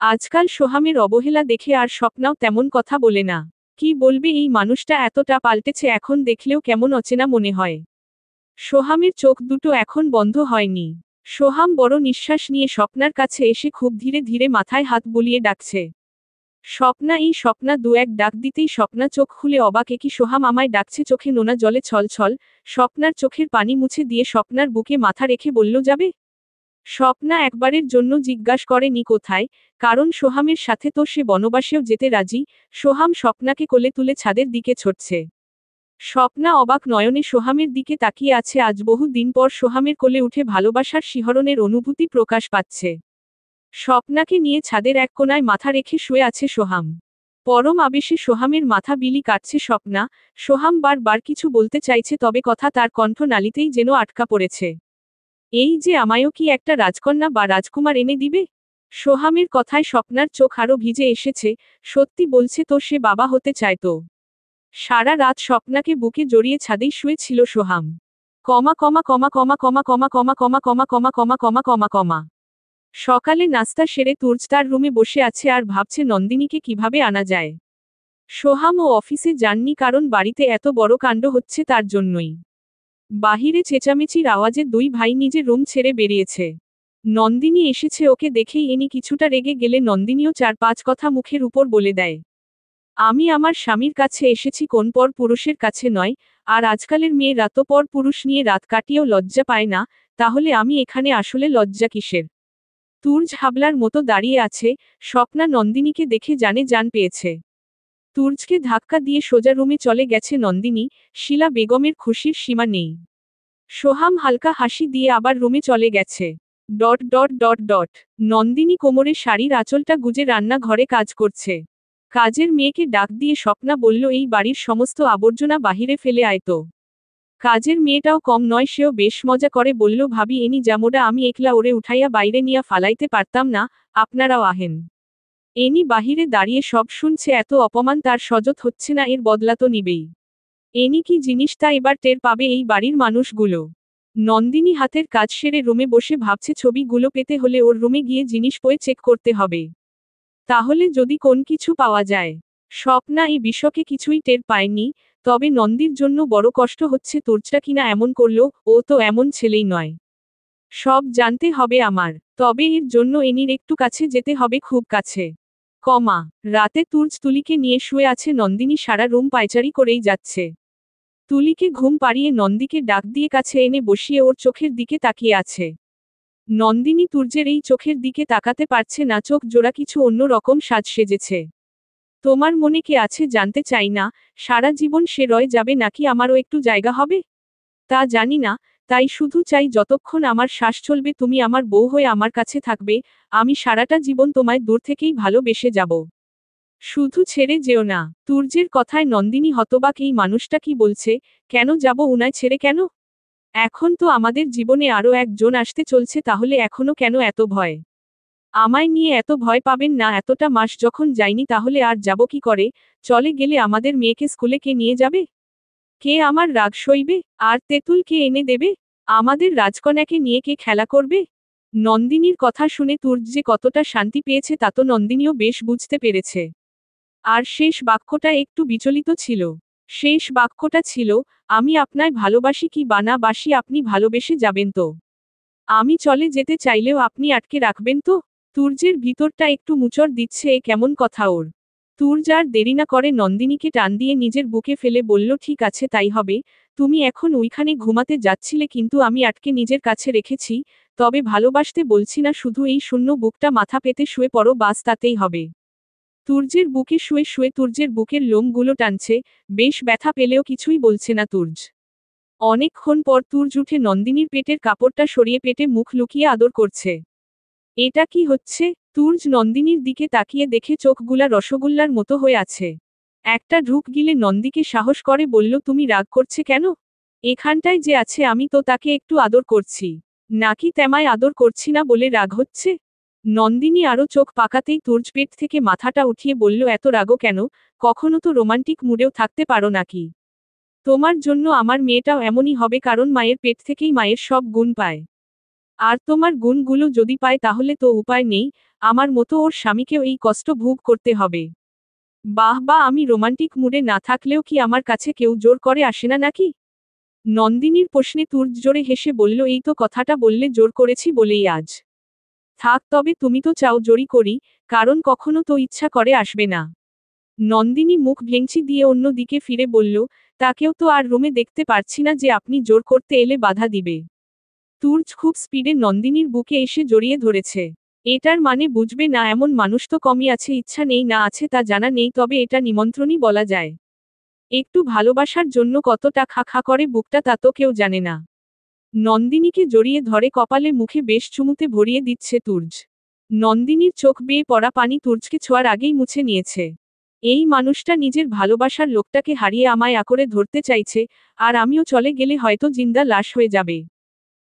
আজকাল সোহামের অবহেলা দেখে আর স্বপ্নাও তেমন কথা বলে না। কি বলবে, এই মানুষটা এতটা পাল্টেছে, এখন দেখলেও কেমন অচেনা মনে হয়। সোহামের চোখ দুটো এখন বন্ধ হয়নি। সোহাম বড় নিঃশ্বাস নিয়ে স্বপ্নার কাছে এসে খুব ধীরে ধীরে মাথায় হাত বুলিয়ে ডাকছে। স্বপ্না, এই স্বপ্না। দু এক ডাক দিতেই স্বপ্না চোখ খুলে অবাক, একই সোহাম আমায় ডাকছে। চোখে নোনা জলে ছলছল। স্বপ্নার চোখের পানি মুছে দিয়ে স্বপ্নার বুকে মাথা রেখে বলল, যাবে? স্বপ্না একবারের জন্য জিজ্ঞাসা করেনি কোথায়, কারণ সোহামের সাথে তো সে বনবাসেও যেতে রাজি। সোহাম স্বপ্নাকে কোলে তুলে ছাদের দিকে ছুটছে। স্বপ্না অবাক নয়নে সোহামের দিকে তাকিয়ে আছে, আজ বহু দিন পর সোহামের কোলে উঠে ভালোবাসার শিহরণের অনুভূতি প্রকাশ পাচ্ছে। স্বপ্নাকে নিয়ে ছাদের এক কোণায় মাথা রেখে শুয়ে আছে সোহাম। পরম আবেশে সোহামের মাথা বিলি কাটছে স্বপ্না। সোহাম বারবার কিছু বলতে চাইছে, তবে কথা তার কণ্ঠ নালিতেই যেন আটকা পড়েছে। এই যে আমায়ও কি একটা রাজকন্যা বা রাজকুমার এনে দিবে? সোহামের কথায় স্বপ্নার চোখ আরো ভিজে এসেছে। সত্যি বলছে তো, সে বাবা হতে চায় তো। সারা রাত স্বপ্নাকে বুকে জড়িয়ে ছাদেই শুয়ে ছিল সোহাম। কমা কমা কমা কমা কমা কমা কমা কমা কমা কমা কমা কমা কমা কমা সকালে নাস্তা সেরে তুর্য তার রুমে বসে আছে আর ভাবছে নন্দিনীকে কিভাবে আনা যায়। সোহাম ও অফিসে যাননি, কারণ বাড়িতে এত বড় কাণ্ড হচ্ছে তার জন্যই। বাহিরে চেঁচামেচির আওয়াজে দুই ভাই নিজের রুম ছেড়ে বেরিয়েছে। নন্দিনী এসেছে, ওকে দেখেই এনি কিছুটা রেগে গেলে নন্দিনীও চার পাঁচ কথা মুখের উপর বলে দেয়। আমি আমার স্বামীর কাছে এসেছি, কোন পর পুরুষের কাছে নয়। আর আজকালের মেয়েরা তো পর পুরুষ নিয়ে রাত কাটিয়েও লজ্জা পায় না, তাহলে আমি এখানে আসলে লজ্জা কিসের? তুর্য হাবলার মতো দাঁড়িয়ে আছে। স্বপ্না নন্দিনীকে দেখে জানে জান পেয়েছে। তুর্যকে ধাক্কা দিয়ে সোজা রুমে চলে গেছে নন্দিনী। শিলা বেগমের খুশির সীমা নেই। সোহাম হালকা হাসি দিয়ে আবার রুমে চলে গেছে। Dot dot dot dot Nandini কোমরে শাড়ির আঁচলটা গুজে রান্নাঘরে কাজ করছে। কাজের মেয়েকে ডাক দিয়ে স্বপ্না বলল, এই বাড়ির সমস্ত আবর্জনা বাহিরে ফেলে আয় তো। কাজের মেয়েটাও কম নয়, সেও বেশ মজা করে বলল, ভাবি এনি জামোটা আমি একলা ওরে উঠাইয়া বাইরে নিয়া ফালাইতে পারতাম না, আপনারাও আহেন। এনি বাহিরে দাঁড়িয়ে সব শুনছে, এত অপমান তার সহ্য হচ্ছে না, এর বদলা তো নিবেই। এনি কি জিনিস তা এবার টের পাবে এই বাড়ির মানুষগুলো। নন্দিনী হাতের কাজ সেরে রুমে বসে ভাবছে, ছবিগুলো পেতে হলে ওর রুমে গিয়ে জিনিস বয়ে চেক করতে হবে। তাহলে যদি কোন কিছু পাওয়া যায়। স্বপ্না এই বিষয়কে কিছুই টের পায়নি, তবে নন্দীর জন্য বড় কষ্ট হচ্ছে। তুর্যটা কিনা এমন করলো, ও তো এমন ছেলেই নয়। সব জানতে হবে আমার, তবে এর জন্য এনির একটু কাছে যেতে হবে, খুব কাছে। কমা রাতে তুর্য তুলিকে নিয়ে শুয়ে আছে, নন্দিনী সারা রুম পায়চারি করেই যাচ্ছে। তুলিকে ঘুম পাড়িয়ে নন্দীকে ডাক দিয়ে কাছে এনে বসিয়ে ওর চোখের দিকে তাকিয়ে আছে। নন্দিনী তুর্যের এই চোখের দিকে তাকাতে পারছে না, চোখ জোড়া কিছু অন্য রকম সাজ সেজেছে। তোমার মনে কে আছে জানতে চাই না, সারা জীবন সে রয়ে যাবে নাকি আমারও একটু জায়গা হবে? তা জানি না, তাই শুধু চাই যতক্ষণ আমার শ্বাস চলবে তুমি আমার বউ হয়ে আমার কাছে থাকবে। আমি সারাটা জীবন তোমায় দূর থেকেই ভালোবেসে যাব। শুধু ছেড়ে যেও না। তুর্যের কথায় নন্দিনী হতবাক, এই মানুষটা কি বলছে? কেন যাব উনায় ছেড়ে, কেন? এখন তো আমাদের জীবনে আরও একজন আসতে চলছে, তাহলে এখনো কেন এত ভয়? আমায় নিয়ে এত ভয় পাবেন না, এতটা মাস যখন যাইনি তাহলে আর যাব কি করে? চলে গেলে আমাদের মেয়েকে স্কুলে কে নিয়ে যাবে? কে আমার রাগ সইবে? আর তেঁতুল কে এনে দেবে? আমাদের রাজকন্যাকে নিয়ে কে খেলা করবে? নন্দিনীর কথা শুনে তুর্য যে কতটা শান্তি পেয়েছে তা তো নন্দিনীও বেশ বুঝতে পেরেছে। আর শেষ বাক্যটা একটু বিচলিত ছিল। শেষ বাক্যটা ছিল, আমি আপনায় ভালোবাসি কি বা না বাসি আপনি ভালোবেসে যাবেন তো? আমি চলে যেতে চাইলেও আপনি আটকে রাখবেন তো? তুর্যের ভিতরটা একটু মুচড় দিচ্ছে, এ কেমন কথা ওর। তুর্য আর দেরি না করে নন্দিনীকে টান দিয়ে নিজের বুকে ফেলে বলল, ঠিক আছে তাই হবে, তুমি এখন ওইখানে ঘুমাতে যাচ্ছিলে কিন্তু আমি আটকে নিজের কাছে রেখেছি, তবে ভালোবাসতে বলছি না, শুধু এই শূন্য বুকটা মাথা পেতে শুয়ে পড়ো, বাস তাতেই হবে। তুর্যের বুকে শুয়ে শুয়ে তুর্যের বুকের লোমগুলো টানছে, বেশ ব্যথা পেলেও কিছুই বলছে না তুর্য। অনেকক্ষণ পর তুর্য উঠে নন্দিনীর পেটের কাপড়টা সরিয়ে পেটে মুখ লুকিয়ে আদর করছে। এটা কি হচ্ছে? তুর্য নন্দিনীর দিকে তাকিয়ে দেখে চোখগুলা রসগোল্লার মতো হয়ে আছে। একটা ঢুক গিলে নন্দীকে সাহস করে বলল, তুমি রাগ করছে কেন? এখানটায় যে আছে আমি তো তাকে একটু আদর করছি। নাকি তেমায় আদর করছি না বলে রাগ হচ্ছে? নন্দিনী আরও চোখ পাকাতেই তুর্য পেট থেকে মাথাটা উঠিয়ে বলল, এত রাগও কেন, কখনো তো রোমান্টিক মুডেও থাকতে পারো নাকি? তোমার জন্য আমার মেয়েটাও এমনই হবে, কারণ মায়ের পেট থেকেই মায়ের সব গুণ পায়। আর তোমার গুণগুলো যদি পায় তাহলে তো উপায় নেই, আমার মতো ওর স্বামীকেও এই কষ্ট ভোগ করতে হবে। বাহ বা, আমি রোমান্টিক মুডে না থাকলেও কি আমার কাছে কেউ জোর করে আসে না নাকি? নন্দিনীর প্রশ্নে তুর্য জোরে হেসে বলল, এই তো কথাটা বললে জোর করেছি বলেই আজ। থাক তবে, তুমি তো চাও জোরই করি, কারণ কখনো তো ইচ্ছা করে আসবে না। নন্দিনী মুখ ভেঙচি দিয়ে অন্য দিকে ফিরে বলল, তাকেও তো আর রুমে দেখতে পারছি না যে আপনি জোর করতে এলে বাধা দিবে। তুর্য খুব স্পিডে নন্দিনীর বুকে এসে জড়িয়ে ধরেছে। এটার মানে বুঝবে না এমন মানুষ তো কমই আছে, ইচ্ছা নেই না আছে তা জানা নেই, তবে এটা নিমন্ত্রণই বলা যায়। একটু ভালোবাসার জন্য কতটা খা খা করে বুকটা তা তো কেউ জানে না। নন্দিনীকে জড়িয়ে ধরে কপালে মুখে বেশ চুমুতে ভরিয়ে দিচ্ছে তুর্য। নন্দিনীর চোখ বেয়ে পড়া পানি তুর্যকে ছোঁয়ার আগেই মুছে নিয়েছে। এই মানুষটা নিজের ভালোবাসার লোকটাকে হারিয়ে আমায় আঁকড়ে ধরতে চাইছে, আর আমিও চলে গেলে হয়তো জিন্দা লাশ হয়ে যাবে।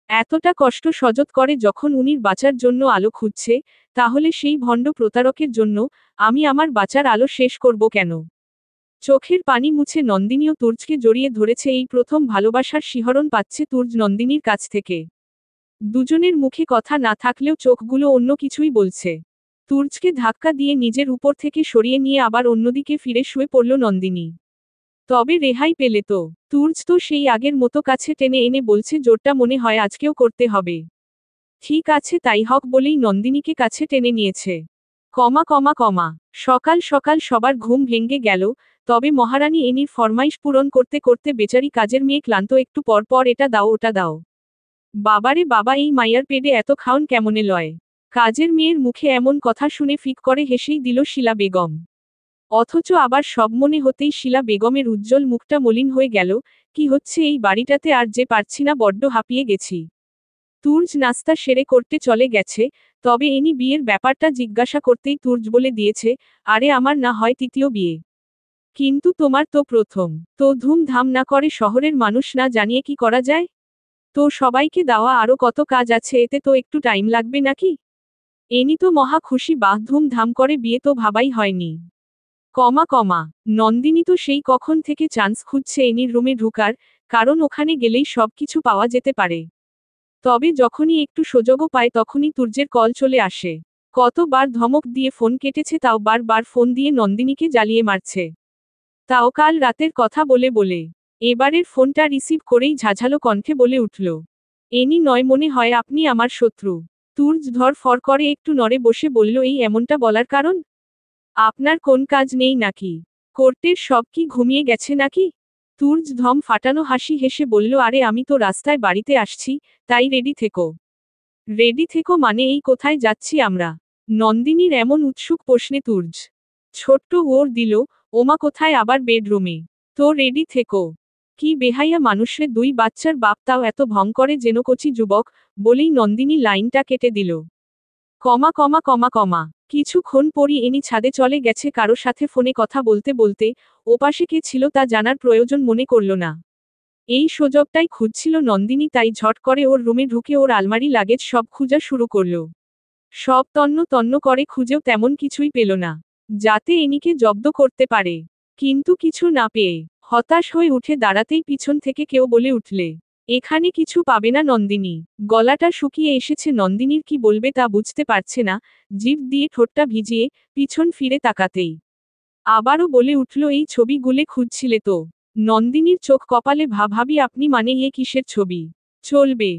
এতটা কষ্ট সহ্য করে যখন উনির বাঁচার জন্য আলো খুঁজছে, তাহলে সেই ভণ্ড প্রতারকের জন্য আমি আমার বাঁচার আলো শেষ করব কেন? চোখের পানি মুছে নন্দিনীও তুর্যকে জড়িয়ে ধরেছে, এই প্রথম ভালোবাসার শিহরণ পাচ্ছে তুর্য নন্দিনীর কাছ থেকে। দুজনের মুখে কথা না থাকলেও চোখগুলো অন্য কিছুই বলছে। তুর্যকে ধাক্কা দিয়ে নিজের উপর থেকে সরিয়ে নিয়ে আবার অন্যদিকে ফিরে শুয়ে পড়ল নন্দিনী। তবে রেহাই পেলে তো। তুর্য তো সেই আগের মতো কাছে টেনে এনে বলছে, জোরটা মনে হয় আজকেও করতে হবে। ঠিক আছে তাই হক বলেই নন্দিনীকে কাছে টেনে নিয়েছে। কমা কমা কমা। সকাল সকাল সবার ঘুম ভেঙে গেল, তবে মহারানী এনির ফরমাইশ পূরণ করতে করতে বেচারি কাজের মেয়ে ক্লান্ত, একটু পর পর এটা দাও ওটা দাও। বাবারে বাবা, এই মাইয়ার পেটে এত খাওন কেমনে লয়? কাজের মেয়ের মুখে এমন কথা শুনে ফিক করে হেসেই দিল শিলা বেগম। অথচ আবার সব মনে হতেই শিলা বেগমের উজ্জ্বল মুখটা মলিন হয়ে গেল, কি হচ্ছে এই বাড়িটাতে, আর যে পারছি না, বড্ড হাঁপিয়ে গেছি। তুর্য নাস্তা সেরে করতে চলে গেছে, তবে এনি বিয়ের ব্যাপারটা জিজ্ঞাসা করতেই তুর্য বলে দিয়েছে, আরে আমার না হয় তৃতীয় বিয়ে। কিন্তু তোমার তো প্রথম, তো ধুমধাম না করে শহরের মানুষ না জানিয়ে কি করা যায়? তো সবাইকে দেওয়া আরও কত কাজ আছে, এতে তো একটু টাইম লাগবে নাকি? এনি তো মহা খুশি, বাহ ধুমধাম করে বিয়ে তো ভাবাই হয়নি। কমা কমা। নন্দিনী তো সেই কখন থেকে চান্স খুঁজছে এনির রুমে ঢুকার, কারণ ওখানে গেলেই সব কিছু পাওয়া যেতে পারে। তবে যখনই একটু সুযোগও পায় তখনই তুর্যের কল চলে আসে। কতবার ধমক দিয়ে ফোন কেটেছে, তাও বারবার ফোন দিয়ে নন্দিনীকে জ্বালিয়ে মারছে। তাও কাল রাতের কথা বলে বলে। এবারের ফোনটা রিসিভ করেই ঝাঝালো কণ্ঠে বলে উঠল, এনি নয় মনে হয় আপনি আমার শত্রু। তুর্য ধর ফর করে একটু নড়ে বসে বলল, এই এমনটা বলার কারণ? আপনার কোন কাজ নেই নাকি? কোর্টের সব কি ঘুমিয়ে গেছে নাকি? তুর্য ধম ফাটানো হাসি হেসে বলল, আরে আমি তো রাস্তায় বাড়িতে আসছি, তাই রেডি থেকো। রেডি থেকো মানে এই কোথায় যাচ্ছি আমরা? নন্দিনীর এমন উৎসুক প্রশ্নে তুর্য ছোট্ট ওর দিল, ওমা কোথায়, আবার বেডরুমে? তো রেডি থেকো। কি বেহাইয়া মানুষরে, দুই বাচ্চার বাপ তাও এত ভং করে যেন কচি যুবক, বলেই নন্দিনী লাইনটা কেটে দিল। কমা কমা কমা কমা। কিছুক্ষণ পরই এনি ছাদে চলে গেছে কারো সাথে ফোনে কথা বলতে বলতে, ওপাশে কে ছিল তা জানার প্রয়োজন মনে করল না। এই সুযোগটাই খুঁজছিল নন্দিনী, তাই ঝট করে ওর রুমে ঢুকে ওর আলমারি লাগেজ সব খুঁজা শুরু করল। সব তন্ন তন্ন করে খুঁজেও তেমন কিছুই পেল না, যাতে এনিকে জব্দ করতে পারে। কিন্তু কিছু না পেয়ে হতাশ হয়ে উঠে দাঁড়াতেই পিছন থেকে কেউ বলে উঠলে, এখানে কিছু পাবে না নন্দিনী। গলাটা শুকিয়ে এসেছে নন্দিনীর, কি বলবে তা বুঝতে পারছে না, জিভ দিয়ে ঠোঁটটা ভিজিয়ে পিছন ফিরে তাকাতেই আবারও বলে উঠল, এই ছবিগুলো খুঁজছিলে তো? নন্দিনীর চোখ কপালে, ভাবি আপনি মানে এ কিসের ছবি? চলবে।